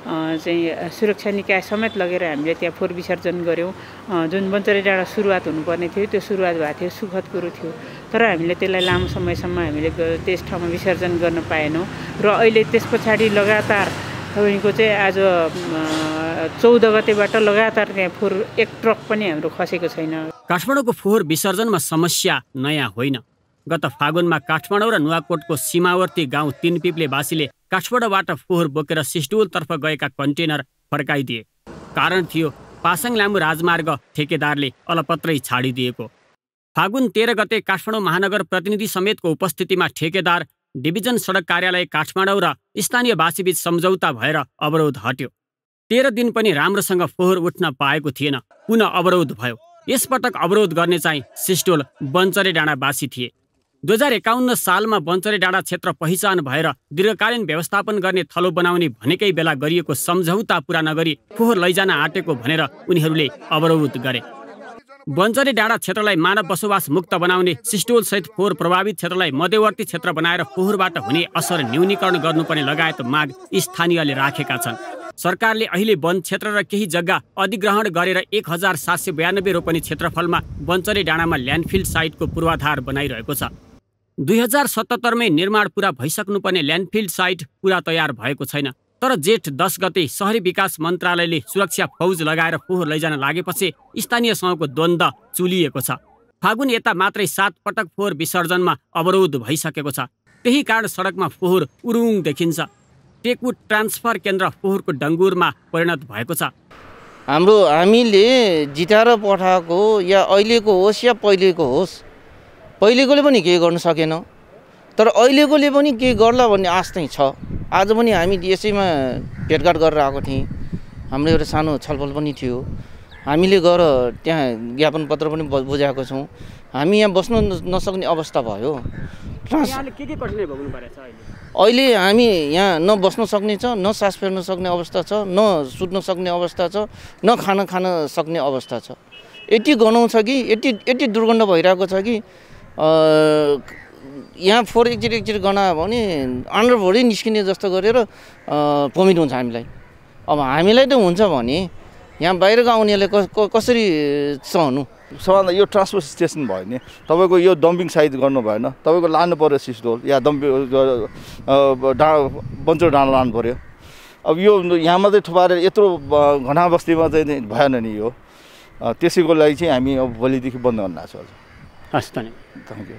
चाहिँ सुरक्षा निकाय समेत लगेर हामीले त्यहाँ फोहोर विसर्जन गऱ्यौँ। जुन बन्चरे डाँडा सुरुवात हुनुपर्ने थियो त्यो सुरुवात भएको थियो, सुखद कुरो थियो। तर हामीले त्यसलाई लामो समयसम्म हामीले त्यस ठाउँमा विसर्जन गर्न पाएनौँ। र अहिले त्यस पछाडि लगातार तपाईँको चाहिँ आज 14 गतेबाट लगातार त्यहाँ फोहोर एक ट्रक पनि हाम्रो खसेको छैन। काठमाडौँको फोहोर विसर्जनमा समस्या नयाँ होइन। गत फागुनमा काठमाडौँ र नुवाकोटको सीमावर्ती गाउँ 3 पिप्लेवासीले काठमाडौँबाट फोहोर बोकेर सिस्डोलतर्फ गएका कन्टेनर फर्काइदिए। कारण थियो पासाङ लामु राजमार्ग ठेकेदारले अलपत्रै छाडिदिएको। फागुन 13 गते काठमाडौँ महानगर प्रतिनिधि समेतको उपस्थितिमा ठेकेदार, डिभिजन सडक कार्यालय काठमाडौँ र स्थानीयवासीबीच सम्झौता भएर अवरोध हट्यो। 13 दिन पनि राम्रोसँग फोहोर उठ्न पाएको थिएन, पुनः अवरोध भयो। यसपटक अवरोध गर्ने चाहिँ सिस्डोल बन्चरे डाँडावासी थिए। 2051 सालमा बन्चरे डाँडा क्षेत्र पहिचान भएर दीर्घकालीन व्यवस्थापन गर्ने थलो बनाउने भनेकै बेला गरिएको सम्झौता पूरा नगरी फोहोर लैजान आँटेको भनेर उनीहरूले अवरोध गरे। बन्चरे डाँडा क्षेत्रलाई मानव बसोबास मुक्त बनाउने, सिस्टोल सहित फोहोर प्रभावित क्षेत्रलाई मध्यवर्ती क्षेत्र बनाएर फोहोरबाट हुने असर न्यूनीकरण गर्नुपर्ने लगायत माग स्थानीयले राखेका छन्। सरकारले अहिले वन क्षेत्र र केही जग्गा अधिग्रहण गरेर 1792 रोपनी क्षेत्रफलमा बन्चरे डाँडामा ल्यान्डफिल साइटको पूर्वाधार बनाइरहेको छ। 2077 मै निर्माण पूरा भइसक्नुपर्ने ल्यान्डफिल साइट पूरा तयार भएको छैन। तर जेठ 10 गते शहरी विकास मन्त्रालयले सुरक्षा फौज लगाएर फोहोर लैजान लागेपछि स्थानीयसँगको द्वन्द्व चुलिएको छ। फागुन यता मात्रै 7 पटक फोहोर विसर्जनमा अवरोध भइसकेको छ। त्यही कारण सडकमा फोहोर उरुङ देखिन्छ। टेकु ट्रान्सफर केन्द्र फोहोरको डङ्गुरमा परिणत भएको छ। हामीले जिताएर पठाएको या अहिलेको होस् या पहिलेको होस्, पहिलेकोले पनि केही गर्न सकेन, तर अहिलेकोले पनि केही गर्ला भन्ने आश चाहिँ छ। आज पनि हामी यसैमा भेटघाट गरेर आएको थियौँ। हाम्रो एउटा सानो छलफल पनि थियो। हामीले गएर त्यहाँ ज्ञापन पत्र पनि बुझाएको छौँ। हामी यहाँ बस्न नसक्ने अवस्था भयो। अहिले हामी यहाँ न बस्न सक्ने छ, न सास फेर्न सक्ने अवस्था छ, न सुत्न सक्ने अवस्था छ, न खान सक्ने अवस्था छ। यति गनाउँछ कि यति दुर्गन्ध भइरहेको छ कि यहाँ फोहोर एकचोटि गनायो भने अन्डरभरि निस्किने जस्तो गरेर भोमिट हुन्छ हामीलाई। अब हामीलाई त हुन्छ भने यहाँ बाहिरको आउनेहरूले कसरी सहनु? सबभन्दा यो ट्रान्सपोर्ट स्टेसन भयो नि, तपाईँको यो डम्पिङ साइट गर्नु भएन, तपाईँको लानु पऱ्यो सिस्टोल या बन्चर डाँडा लानु पऱ्यो। अब यो यहाँ मात्रै थुपारेर यत्रो घना बस्तीमा चाहिँ भएन नि यो। त्यसैको लागि चाहिँ हामी अब भोलिदेखि बन्द गर्न लाग्छ। हस् त। Thank you.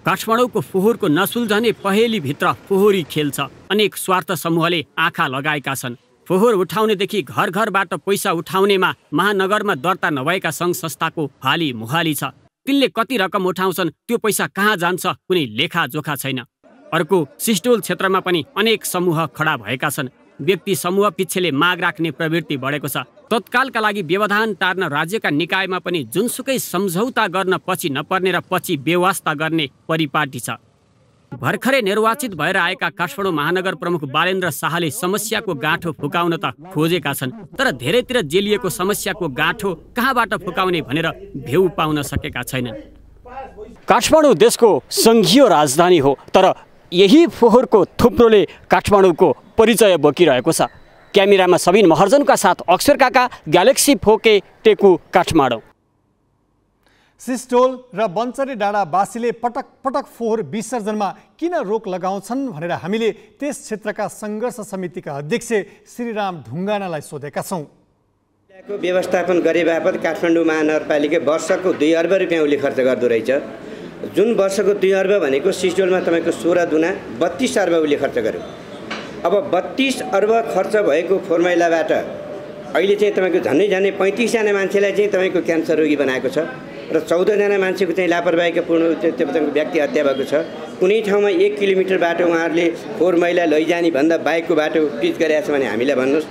काठमाडौँको फोहोरको नसुल्झने पहेलीभित्र फोहोरी खेल छ। अनेक स्वार्थ समूहले आँखा लगाएका छन्। फोहोर उठाउनेदेखि घर घरबाट पैसा उठाउनेमा महानगरमा दर्ता नभएका सङ्घ संस्थाको हाली मुहाली छ। तिनले कति रकम उठाउँछन्, त्यो पैसा कहाँ जान्छ, कुनै लेखाजोखा छैन। अर्को सिस्टोल क्षेत्रमा पनि अनेक समूह खडा भएका छन्। व्यक्ति समूह पिच्छेले माग राख्ने प्रवृत्ति बढेको छ। तत्कालका लागि व्यवधान टार्न राज्यका निकायमा पनि जुनसुकै सम्झौता गर्न पछि नपर्ने र पछि बेवास्ता गर्ने परिपाटी छ। भर्खरै निर्वाचित भएर आएका काठमाडौँ महानगर प्रमुख बालेन्द्र शाहले समस्याको गाँठो फुकाउन त खोजेका छन्, तर धेरैतिर जेलिएको समस्याको गाँठो कहाँबाट फुकाउने भनेर भेउ पाउन सकेका छैनन्। काठमाडौँ देशको सङ्घीय राजधानी हो, तर यही फोहोरको थुप्रोले काठमाडौँको परिचय बोकिरहेको छ। क्यामेरामा सबिन महर्जनका साथ अक्षर काका, ग्यालेक्सी फोके, टेकु, काठमाडौँ। सिस्टोल र बन्चरे डाँडावासीले पटक पटक फोहोर विसर्जनमा किन रोक लगाउँछन् भनेर हामीले त्यस क्षेत्रका सङ्घर्ष समितिका अध्यक्ष श्रीराम ढुङ्गानालाई सोधेका छौँ। व्यवस्थापन गरे बापत काठमाडौँ महानगरपालिका वर्षको 2 अर्ब रुपियाँ उसले खर्च गर्दो रहेछ। जुन वर्षको 2 अर्ब भनेको सिस्टोलमा तपाईँको 16 दुना 32 अर्ब उसले खर्च गर्यो। अब 32 अर्ब खर्च भएको फोहोर मैलाबाट अहिले चाहिँ तपाईँको झन्डै 35 जना मान्छेलाई चाहिँ तपाईँको क्यान्सर रोगी बनाएको छ र 14 जना मान्छेको चाहिँ लापरवाहीका पूर्ण तपाईँको व्यक्ति हत्या भएको छ। कुनै ठाउँमा 1 किलोमिटर बाटो उहाँहरूले फोहोर मैला लैजाने भन्दा बाइकको बाटो पिच गरेको छ भने हामीलाई भन्नुहोस्।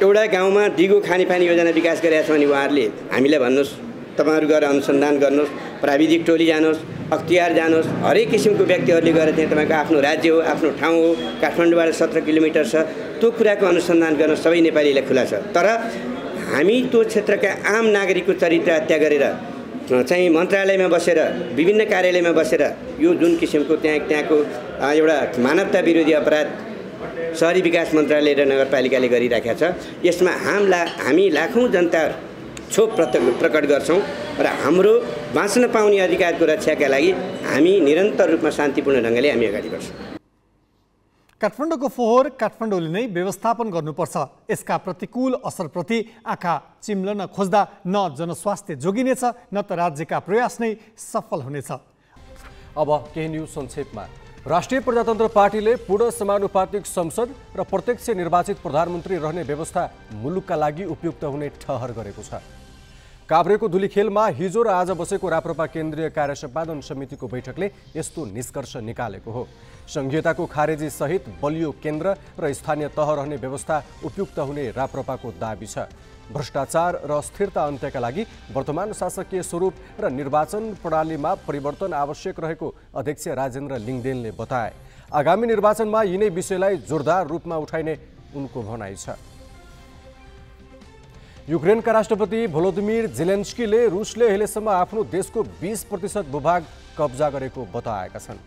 एउटा गाउँमा दिगो खानेपानी योजना विकास गरेको छ भने उहाँहरूले हामीलाई भन्नुहोस्। तपाईँहरू गएर अनुसन्धान गर्नुहोस्, प्राविधिक टोली जानुहोस्, अख्तियार जानुहोस्, हरेक किसिमको व्यक्तिहरूले गएर चाहिँ तपाईँको आफ्नो राज्य हो, आफ्नो ठाउँ हो, काठमाडौँबाट 17 किलोमिटर छ, त्यो कुराको अनुसन्धान गर्न सबै नेपालीलाई खुला छ। तर हामी त्यो क्षेत्रका आम नागरिकको चरित्र हत्या गरेर चाहिँ मन्त्रालयमा बसेर विभिन्न कार्यालयमा बसेर यो जुन किसिमको त्यहाँको एउटा मानवता विरोधी अपराध शहरी विकास मन्त्रालय र नगरपालिकाले गरिराखेका छ, यसमा हामी लाखौँ जनता क्षोभ प्रकट गर्छौँ र हाम्रो बाँच्न पाउने अधिकारको रक्षाका लागि हामी निरन्तर रूपमा शान्तिपूर्ण ढङ्गले हामी अगाडि बढ्छौँ। काठमाडौँको फोहोर काठमाडौँले नै व्यवस्थापन गर्नुपर्छ। यसका प्रतिकूल असरप्रति आँखा चिम्लन खोज्दा न जनस्वास्थ्य जोगिनेछ न त राज्यका प्रयास नै सफल हुनेछ। अब केही न्युज संक्षेपमा। राष्ट्रिय प्रजातन्त्र पार्टीले पूर्ण समानुपातिक संसद र प्रत्यक्ष निर्वाचित प्रधानमन्त्री रहने व्यवस्था मुलुकका लागि उपयुक्त हुने ठहर गरेको छ। काभ्रेको धुलीखेलमा हिजो र आज बसेको राप्रपा केन्द्रीय कार्य सम्पादन समितिको बैठकले यस्तो निष्कर्ष निकालेको हो। संघीयताको खारेजी सहित बलियो केन्द्र र स्थानीय तह रहने व्यवस्था उपयुक्त हुने राप्रपाको दाबी छ। भ्रष्टाचार र अस्थिरता अन्त्यका लागि वर्तमान शासकीय स्वरूप र निर्वाचन प्रणालीमा परिवर्तन आवश्यक रहेको अध्यक्ष राजेन्द्र लिङदेनले बताए। आगामी निर्वाचनमा यिनै विषयलाई जोरदार रूपमा उठाइने उनको भनाइ छ। युक्रेनका राष्ट्रपति भोलोदिमिर जेलेन्स्कीले रुसले अहिलेसम्म आफ्नो देशको 20% भूभाग कब्जा गरेको बताएका छन्।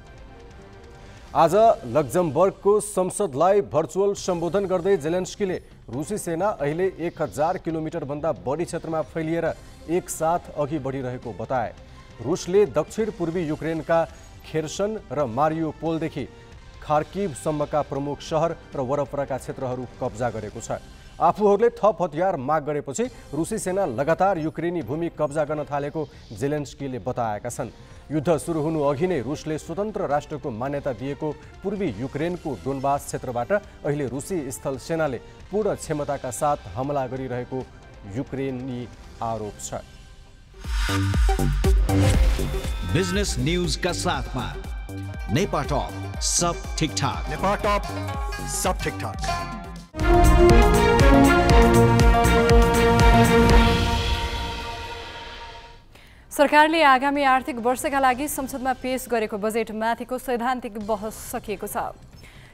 आज लक्जमबर्गको संसदलाई भर्चुअल सम्बोधन गर्दै जेलेन्स्कीले रुसी सेना अहिले 1000 किलोमिटरभन्दा बढी क्षेत्रमा फैलिएर एकसाथ अघि बढिरहेको बताए। रुसले दक्षिण पूर्वी युक्रेनका खेर्सन र मारियोपोलदेखि खार्किभसम्मका प्रमुख सहर र वरपरका क्षेत्रहरू कब्जा गरेको छ। आफूहरूले थप हतियार माग गरेपछि रुसी सेना लगातार युक्रेनी भूमि कब्जा गर्न थालेको जेलेन्स्कीले बताएका छन्। युद्ध सुरु हुनु अघि नै रुसले स्वतन्त्र राष्ट्रको मान्यता दिएको पूर्वी युक्रेनको डोनबास क्षेत्रबाट अहिले रुसी स्थल सेनाले पूर्ण क्षमताका साथ हमला गरिरहेको युक्रेनी आरोप छ। बिजनेस न्यूज का साथ में नेपा टॉप सब ठीक ठाक। नेपा टॉप सब ठीक ठाक। सरकारले आगामी आर्थिक वर्षका लागि संसदमा पेश गरेको बजेटमाथिको सैद्धान्तिक बहस सकिएको छ।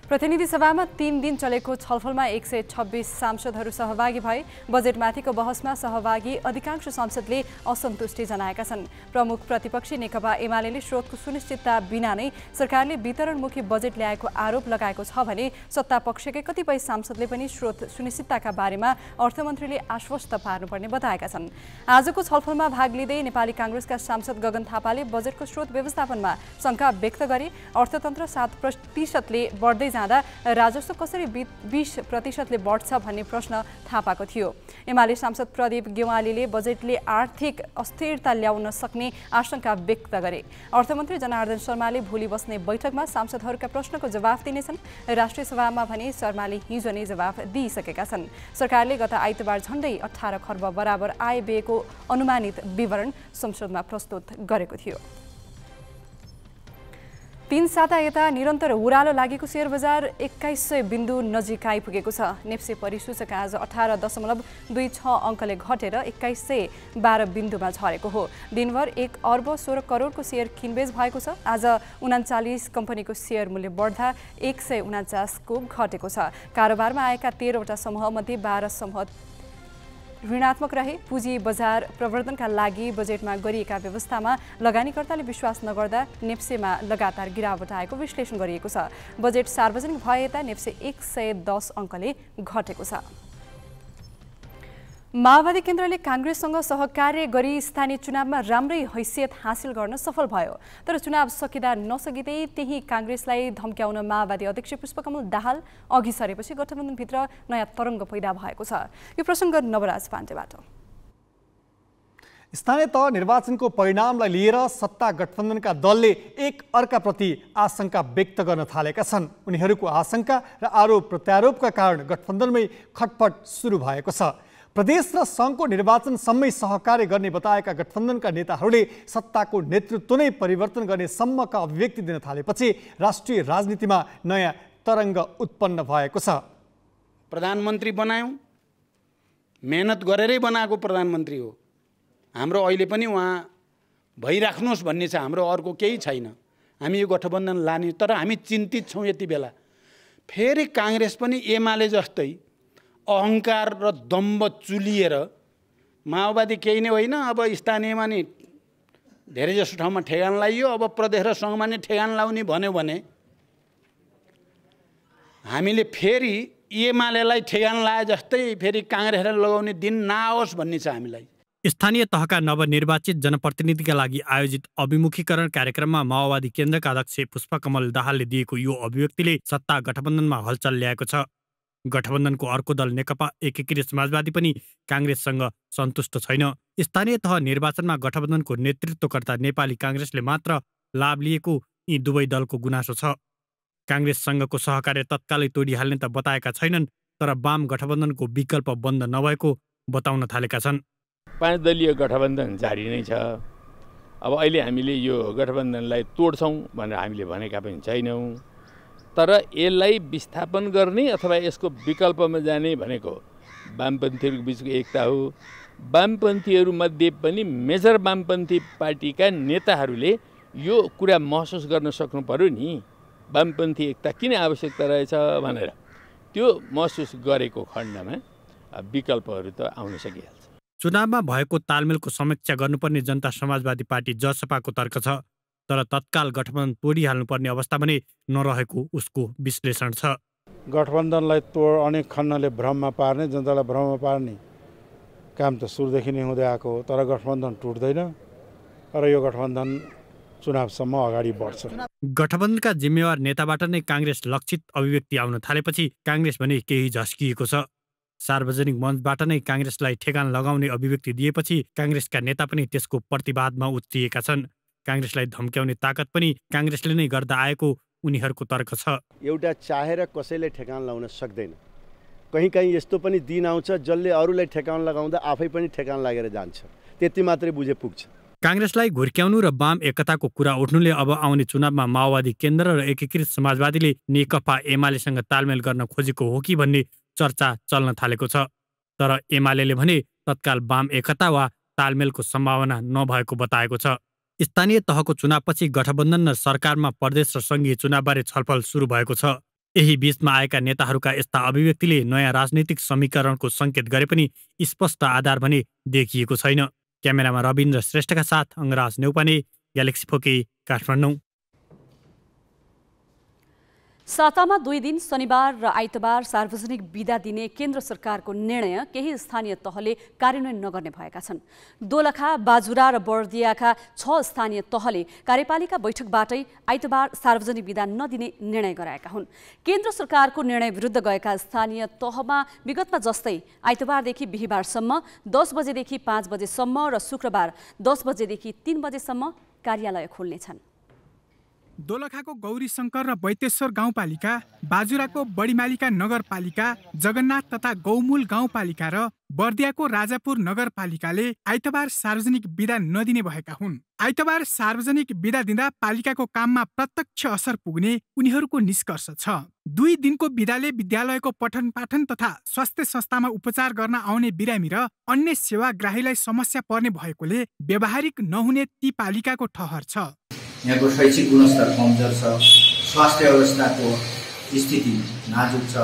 प्रतिनिधि सभामा 3 दिन चलेको छलफलमा 126 सांसदहरू सहभागी भए। बजेटमाथिको बहसमा सहभागी अधिकांश सांसदले असन्तुष्टि जनाएका छन्। प्रमुख प्रतिपक्षी नेकपा एमालेले स्रोतको सुनिश्चितता बिना नै सरकारले वितरणमुखी बजेट ल्याएको आरोप लगाएको छ भने सत्तापक्षकै कतिपय सांसदले पनि स्रोत सुनिश्चितताका बारेमा अर्थमन्त्रीले आश्वस्त पार्नुपर्ने बताएका छन्। आजको छलफलमा भाग लिँदै नेपाली कांग्रेसका सांसद गगन थापाले बजेटको स्रोत व्यवस्थापनमा शंका व्यक्त गरे। अर्थतन्त्र 7%ले बढ्दै राजस्व कसरी 20%ले बढ्छ भन्ने प्रश्न थापाको थियो। एमाले सांसद प्रदीप गेवालीले बजेटले आर्थिक अस्थिरता ल्याउन सक्ने आशंका व्यक्त गरे। अर्थमन्त्री जनार्दन शर्माले भोलि बस्ने बैठकमा सांसदहरूका प्रश्नको जवाफ दिनेछन्। राष्ट्रिय सभामा भने शर्माले हिजो नै जवाफ दिइसकेका छन्। सरकारले गत आइतबार झण्डै 18 खर्ब बराबर आय व्ययको अनुमानित विवरण संसदमा प्रस्तुत गरेको थियो। 3 साता यता निरन्तर उरालो लागेको शेयर बजार 2100 बिन्दु नजिक आइपुगेको छ। नेप्से परिसूचक आज 18.26 अङ्कले घटेर 2112 बिन्दुमा झरेको हो। दिनभर 1 अर्ब 16 करोडको शेयर किनबेच भएको छ। आज 39 कम्पनीको शेयर मूल्य बढ्दा 149 को घटेको छ। कारोबारमा आएका 13 वटा समूहमध्ये 12 समूह ऋणात्मक रहे। पुँजी बजार प्रवर्धनका लागि बजेटमा गरिएका व्यवस्थामा लगानीकर्ताले विश्वास नगर्दा नेप्सेमा लगातार गिरावट आएको विश्लेषण गरिएको छ। बजेट सार्वजनिक भए यता नेप्से 110 अङ्कले घटेको छ। माओवादी केन्द्रले कांग्रेससँग सहकार्य गरी स्थानीय चुनावमा राम्रै हैसियत हासिल गर्न सफल भयो। तर चुनाव सकिँदा नसकिँदै त्यही कांग्रेसलाई धम्क्याउन माओवादी अध्यक्ष पुष्पकमल दाहाल अघि सरेपछि गठबन्धनभित्र नयाँ तरङ्ग पैदा भएको छ। यो प्रसङ्ग नवराज पाण्डेबाट। स्थानीय तह निर्वाचनको परिणामलाई लिएर सत्ता गठबन्धनका दलले एक अर्काप्रति आशंका व्यक्त गर्न थालेका छन्। उनीहरूको आशंका र आरोप प्रत्यारोपका कारण गठबन्धनमै खटपट सुरु भएको छ। प्रदेश र सङ्घको निर्वाचनसम्मै सहकार्य गर्ने बताएका गठबन्धनका नेताहरूले सत्ताको नेतृत्व नै परिवर्तन गर्ने सम्मका अभिव्यक्ति दिन थालेपछि राष्ट्रिय राजनीतिमा नयाँ तरङ्ग उत्पन्न भएको छ। प्रधानमन्त्री बनायौँ, मेहनत गरेरै बनाएको प्रधानमन्त्री हो। हाम्रो अहिले पनि उहाँ भइराख्नुहोस् भन्ने छ, हाम्रो अर्को केही छैन। हामी यो गठबन्धन लाने, तर हामी चिन्तित छौँ यति बेला फेरि काङ्ग्रेस पनि एमाले जस्तै अहङ्कार र दम्ब चुलिएर माओवादी केही नै होइन, अब स्थानीयमा नि धेरै जसो ठाउँमा ठेगान लाइयो, अब प्रदेश र सङ्घमा नै ठेगान लाउने भन्यो भने हामीले फेरि एमालेलाई ठेगान लाए जस्तै फेरि काङ्ग्रेसलाई लगाउने दिन नआओस् भन्ने छ हामीलाई। स्थानीय तहका नवनिर्वाचित जनप्रतिनिधिका लागि आयोजित अभिमुखीकरण कार्यक्रममा माओवादी केन्द्रका अध्यक्ष पुष्पकमल दाहालले दिएको यो अभिव्यक्तिले सत्ता गठबन्धनमा हलचल ल्याएको छ। गठबन्धनको अर्को दल नेकपा एकीकृत समाजवादी पनि काङ्ग्रेससँग सन्तुष्ट छैन। स्थानीय तह निर्वाचनमा गठबन्धनको नेतृत्वकर्ता नेपाली काङ्ग्रेसले मात्र लाभ लिएको यी दुवै दलको गुनासो छ। काङ्ग्रेससँगको सहकार्य तत्कालै तोडिहाल्ने त बताएका छैनन्, तर वाम गठबन्धनको विकल्प बन्द नभएको बताउन थालेका छन्। 5 दलीय गठबन्धन जारी नै छ। अब अहिले हामीले यो गठबन्धनलाई तोड्छौँ भनेर हामीले भनेका पनि छैनौँ, तर यसलाई विस्थापन गर्ने अथवा यसको विकल्पमा जाने भनेको वामपन्थीहरूको बिचको एकता हो। वामपन्थीहरूमध्ये पनि मेजर वामपन्थी पार्टीका नेताहरूले यो कुरा महसुस गर्न सक्नु पर्यो नि, वामपन्थी एकता किन आवश्यकता रहेछ भनेर। त्यो महसुस गरेको खण्डमा विकल्पहरू त आउन सकिहाल्छ। चुनावमा भएको तालमेलको समीक्षा गर्नुपर्ने जनता समाजवादी पार्टी जसपाको तर्क छ, तर तत्काल गठबन्धन तोडिहाल्नुपर्ने अवस्था पनि नरहेको उसको विश्लेषण छ। गठबन्धनलाई अनेक खण्डले भ्रममा पार्ने, जनतालाई भ्रममा पार्ने काम त सुरुदेखि नै हुँदै आएको हो, तर गठबन्धन टुट्दैन र यो गठबन्धन चुनावसम्म अगाडि बढ्छ। गठबन्धनका जिम्मेवार नेताबाट नै काङ्ग्रेस लक्षित अभिव्यक्ति आउन थालेपछि काङ्ग्रेस भने केही झस्किएको छ। सार्वजनिक मञ्चबाट नै काङ्ग्रेसलाई ठेगान लगाउने अभिव्यक्ति दिएपछि काङ्ग्रेसका नेता पनि त्यसको प्रतिवादमा उत्रिएका छन्। काङ्ग्रेसलाई धम्क्याउने ताकत पनि काङ्ग्रेसले नै गर्दा आएको उनीहरूको तर्क छ। एउटा चाहेर कसैले ठेगान लगाउन सक्दैन। कहीँ कहीँ यस्तो पनि दिन आउँछ जसले अरूलाई ठेगान लगाउँदा आफै पनि ठेगान लागेर जान्छ। त्यति मात्रै बुझे पुग्छ। काङ्ग्रेसलाई घुर्क्याउनु र वाम एकताको कुरा उठ्नुले अब आउने चुनावमा माओवादी केन्द्र र एकीकृत समाजवादीले नेकपा एमालेसँग तालमेल गर्न खोजेको हो कि भन्ने चर्चा चल्न थालेको छ। तर एमाले भने तत्काल वाम एकता वा तालमेलको सम्भावना नभएको बताएको छ। स्थानीय तहको चुनावपछि गठबन्धन र सरकारमा प्रदेश र सङ्घीय चुनावबारे छलफल सुरु भएको छ। यही बीचमा आएका नेताहरूका यस्ता अभिव्यक्तिले नयाँ राजनीतिक समीकरणको सङ्केत गरे पनि स्पष्ट आधार भने देखिएको छैन। क्यामेरामा रविन्द्र श्रेष्ठका साथ अङ्गराज नेउपाने, ग्यालेक्सी फोके, काठमाडौँ। सातामा 2 दिन शनिबार र आइतबार सार्वजनिक बिदा दिने केन्द्र सरकारको निर्णय केही स्थानीय तहले कार्यान्वयन नगर्ने भएका छन्। दोलखा, बाजुरा र बर्दियाका 6 स्थानीय तहले कार्यपालिका बैठकबाटै आइतबार सार्वजनिक बिदा नदिने निर्णय गराएका हुन्। केन्द्र सरकारको निर्णय विरुद्ध गएका स्थानीय तहमा विगतमा जस्तै आइतबारदेखि बिहिबारसम्म 10 बजेदेखि 5 बजेसम्म र शुक्रबार 10 बजेदेखि 3 बजेसम्म कार्यालय खोल्नेछन्। दोलखाको गौरी शङ्कर र बैतेश्वर गाउँपालिका, बाजुराको बडीमालिका नगरपालिका, जगन्नाथ तथा गौमूल गाउँपालिका र बर्दियाको राजापुर नगरपालिकाले आइतबार सार्वजनिक बिदा नदिने भएका हुन्। आइतबार सार्वजनिक बिदा दिँदा पालिकाको काममा प्रत्यक्ष असर पुग्ने उनीहरूको निष्कर्ष छ। 2 दिनको बिदाले विद्यालयको पठन पाठन तथा स्वास्थ्य संस्थामा उपचार गर्न आउने बिरामी र अन्य सेवाग्राहीलाई समस्या पर्ने भएकोले व्यावहारिक नहुने ती पालिकाको ठहर छ। यहाँको शैक्षिक गुणस्तर कमजोर छ, स्वास्थ्य अवस्थाको स्थिति नाजुक छ,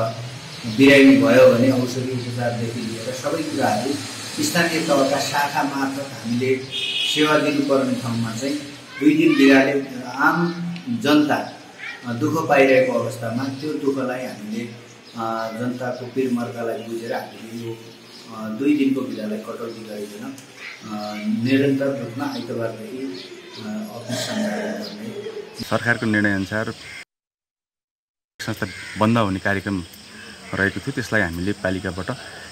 बिरामी भयो भने औषधि उपचारदेखि लिएर सबै कुराहरू स्थानीय तहका शाखा मार्फत हामीले सेवा दिनुपर्ने ठाउँमा चाहिँ 2 दिन बिदाले आम जनता दुःख पाइरहेको अवस्थामा त्यो दुःखलाई हामीले जनताको पिरमर्कालाई बुझेर हामीले यो 2 दिनको बिदालाई कटौती गरिकन निरन्तर रूपमा आइतबारदेखि सरकारको निर्णयअनुसार संस्था बन्द हुने कार्यक्रम रहेको थियो। त्यसलाई हामीले पालिकाबाट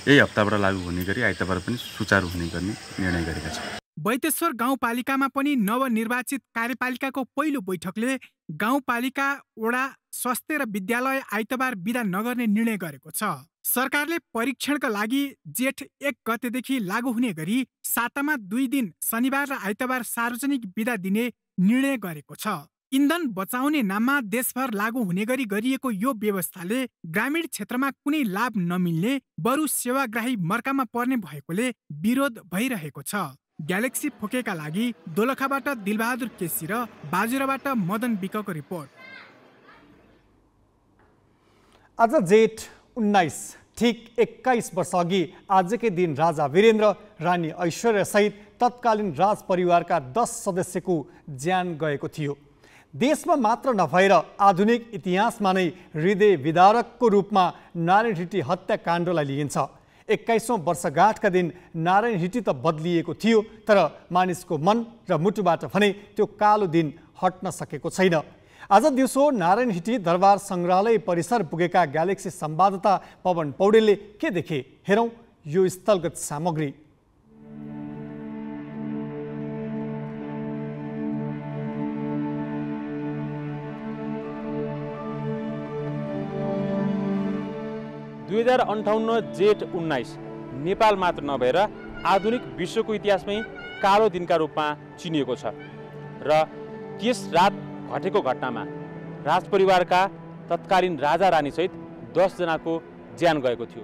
यही हप्ताबाट लागू हुने गरी आइतबार पनि सुचारू हुने गर्ने निर्णय गरेका छौँ। बैतेश्वर गाउँपालिकामा पनि नवनिर्वाचित कार्यपालिकाको पहिलो बैठकले गाउँपालिका, वडा, स्वास्थ्य र विद्यालय आइतबार बिदा नगर्ने निर्णय गरेको छ। सरकारले परीक्षणका लागि जेठ 1 गतेदेखि लागू हुने गरी सातामा 2 दिन शनिबार र आइतबार सार्वजनिक बिदा दिने निर्णय गरेको छ। इन्धन बचाउने नाममा देशभर लागू हुने गरी गरिएको यो व्यवस्थाले ग्रामीण क्षेत्रमा कुनै लाभ नमिल्ने, बरु सेवाग्राही मर्कामा पर्ने भएकोले विरोध भइरहेको छ। ग्यालेक्सी फोकेका लागि दोलखाबाट दिलबहादुर केसी र बाजुराबाट मदन विकको रिपोर्ट। आज जेठ 19 ठीक 21 वर्ष अघि आजकै दिन राजा वीरेन्द्र, रानी ऐश्वर्या सहित तत्कालीन राज परिवारका 10 सदस्यको ज्यान गएको थियो। देशमा मात्र नभएर आधुनिक इतिहासमा नै हृदय विदारकको रूपमा नारायण हिटी हत्याकाण्डलाई लिइन्छ। 21औं वर्षगाँठका दिन नारायण हिटी त बदलिएको थियो, तर मानिसको मन र मुटुबाट भने त्यो कालो दिन हट्न सकेको छैन। आज दिउँसो नारायण हिटी दरबार सङ्ग्रहालय परिसर पुगेका ग्यालेक्सी संवाददाता पवन पौडेलले के देखे, हेरौँ यो स्थलगत सामग्री। जेठ 19 नेपाल मात्र नभएर आधुनिक विश्वको इतिहासमै कालो दिनका रूपमा चिनिएको छ र त्यस रात घटेको घटनामा राजपरिवारका तत्कालीन राजा रानी सहित 10 जनाको ज्यान गएको थियो।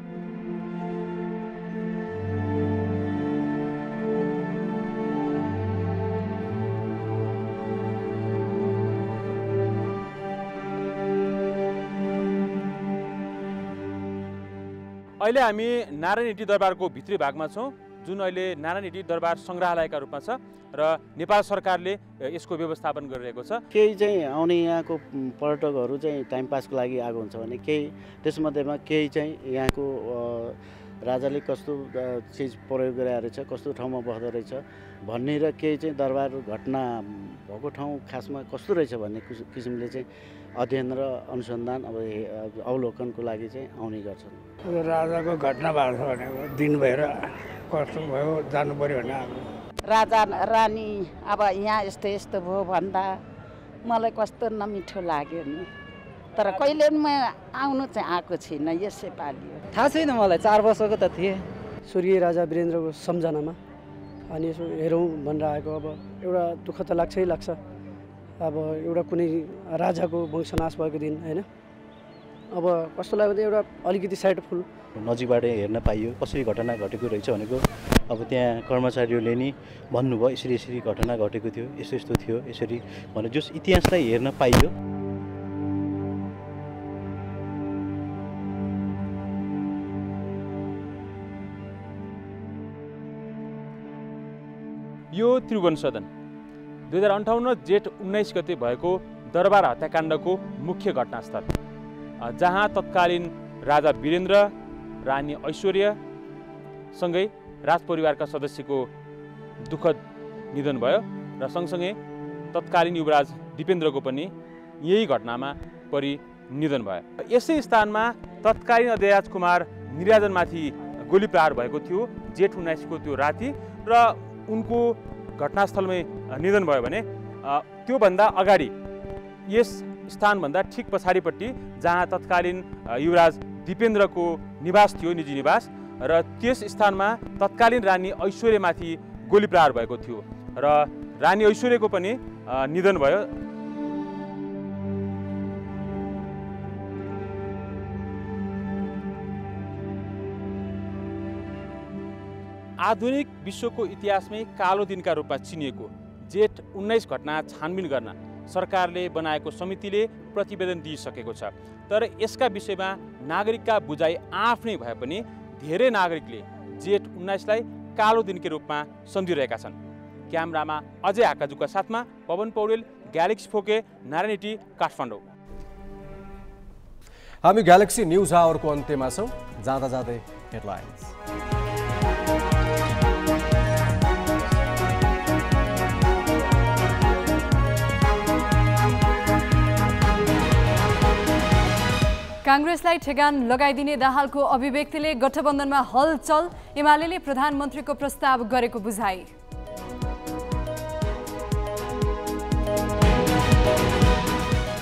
अहिले हामी नारायण हिटी दरबारको भित्री भागमा छौँ, जुन अहिले नारायण हिटी दरबार सङ्ग्रहालयका रूपमा छ र नेपाल सरकारले यसको व्यवस्थापन गरिरहेको छ। केही चाहिँ आउने यहाँको पर्यटकहरू चाहिँ टाइम पासको लागि आएको हुन्छ भने केही त्यसमध्येमा केही चाहिँ यहाँको राजाले कस्तो चिज प्रयोग गरेर रहेछ, कस्तो ठाउँमा बस्दो रहेछ भन्ने र केही चाहिँ दरबार घटना भएको ठाउँ खासमा कस्तो रहेछ भन्ने किसिमले चाहिँ अध्ययन र अनुसन्धान अब अवलोकनको लागि चाहिँ आउने गर्छन्। राजाको घटना भएको छ भनेको दिन भएर कस्तो भयो जानु पर्यो भने राजा रानी अब यहाँ यस्तो यस्तो भयो भन्दा मलाई कस्तो नमिठो लाग्यो नि, तर कहिले म आउनु चाहिँ आएको छैन यसैपालि। थाहा छैन मलाई, 4 वर्षको त थिएँ। स्वर्गीय राजा वीरेन्द्रको सम्झनामा अनि यसो हेरौँ भनेर आएको। अब एउटा दुःख त लाग्छै लाग्छ, अब एउटा कुनै राजाको वंशनाश भएको दिन होइन। अब कस्तो लाग्यो भने एउटा अलिकति साइडफुल नजिकबाट हेर्न पाइयो कसरी घटना घटेको रहेछ भनेको। अब त्यहाँ कर्मचारीहरूले नि भन्नुभयो यसरी यसरी घटना घटेको थियो, यस्तो यस्तो थियो यसरी भनेर जस इतिहासलाई हेर्न पाइयो। यो त्रिभुवन सदन 2058 जेठ 19 गते भएको दरबार हत्याकाण्डको मुख्य घटनास्थल, जहाँ तत्कालीन राजा वीरेन्द्र, रानी ऐश्वर्यसँगै राजपरिवारका सदस्यको दुःखद निधन भयो र सँगसँगै तत्कालीन युवराज दिपेन्द्रको पनि यही घटनामा परि निधन भयो। यसै स्थानमा तत्कालीन अध्यक्ष कुमार निराजनमाथि गोली प्रहार भएको थियो जेठ 19 को त्यो राति र उनको घटनास्थलमै निधन भयो भने त्योभन्दा अगाडि यस स्थानभन्दा ठिक पछाडिपट्टि जहाँ तत्कालीन युवराज दिपेन्द्रको निवास थियो, निजी निवास, र त्यस स्थानमा तत्कालीन रानी ऐश्वर्यमाथि गोली प्रहार भएको थियो र रानी ऐश्वर्यको पनि निधन भयो। आधुनिक विश्वको इतिहासमै कालो दिनका रूपमा चिनिएको जेठ 19 घटना छानबिन गर्न सरकारले बनाएको समितिले प्रतिवेदन दिइसकेको छ। तर यसका विषयमा नागरिकका बुझाइ आफ्नै भए पनि धेरै नागरिकले जेठ 19लाई कालो दिनकै रूपमा सम्झिरहेका छन्। क्यामेरामा अजय आकाजुका साथमा पवन पौडेल, ग्यालेक्सी फोके, नारायण हिटी, काठमाडौँ। हामी ग्यालेक्सी न्युज आवरको अन्त्यमा छौँ। जाँदा जाँदै हेडलाइन्स। काङ्ग्रेसलाई ठेगान लगाइदिने दाहालको अभिव्यक्तिले गठबन्धनमा हलचल, एमाले प्रधानमन्त्रीको प्रस्ताव गरेको बुझाइ।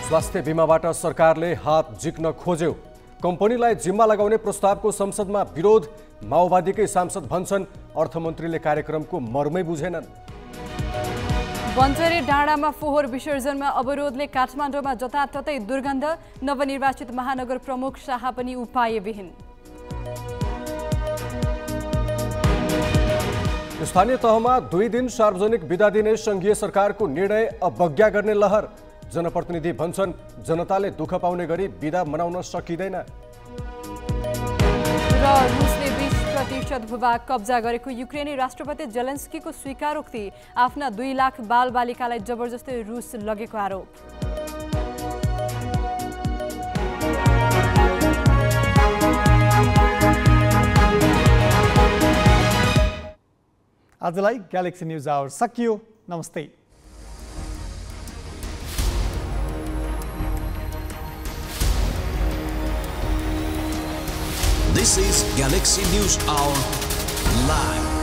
स्वास्थ्य बीमाबाट सरकारले हात झिक्न खोज्यो, कम्पनीलाई जिम्मा लगाउने प्रस्तावको संसदमा विरोध, माओवादीकै सांसद भन्छन् अर्थमन्त्रीले कार्यक्रमको मर्मै बुझेनन्। बन्चरे डाँडामा फोहोर विसर्जनमा अवरोधले काठमाडौँमा जताततै दुर्गन्ध, नवनिर्वाचित महानगर प्रमुख शाह पनि उपायविहीन। स्थानीय तहमा 2 दिन सार्वजनिक बिदा दिने संघीय सरकारको निर्णय अवज्ञा गर्ने लहर, जनप्रतिनिधि भन्छन् जनताले दुःख पाउने गरी बिदा मनाउन सकिँदैन। र रुसले 20% भूभाग कब्जा गरेको युक्रेनी राष्ट्रपति जेलेन्स्कीको स्वीकारोक्ति, आफ्ना 2 लाख बालबालिकालाई जबरजस्ती रुस लगेको आरोप। आजलाई ग्यालेक्सी न्युज आवर सकियो। नमस्ते। This is Galaxy News Hour Live.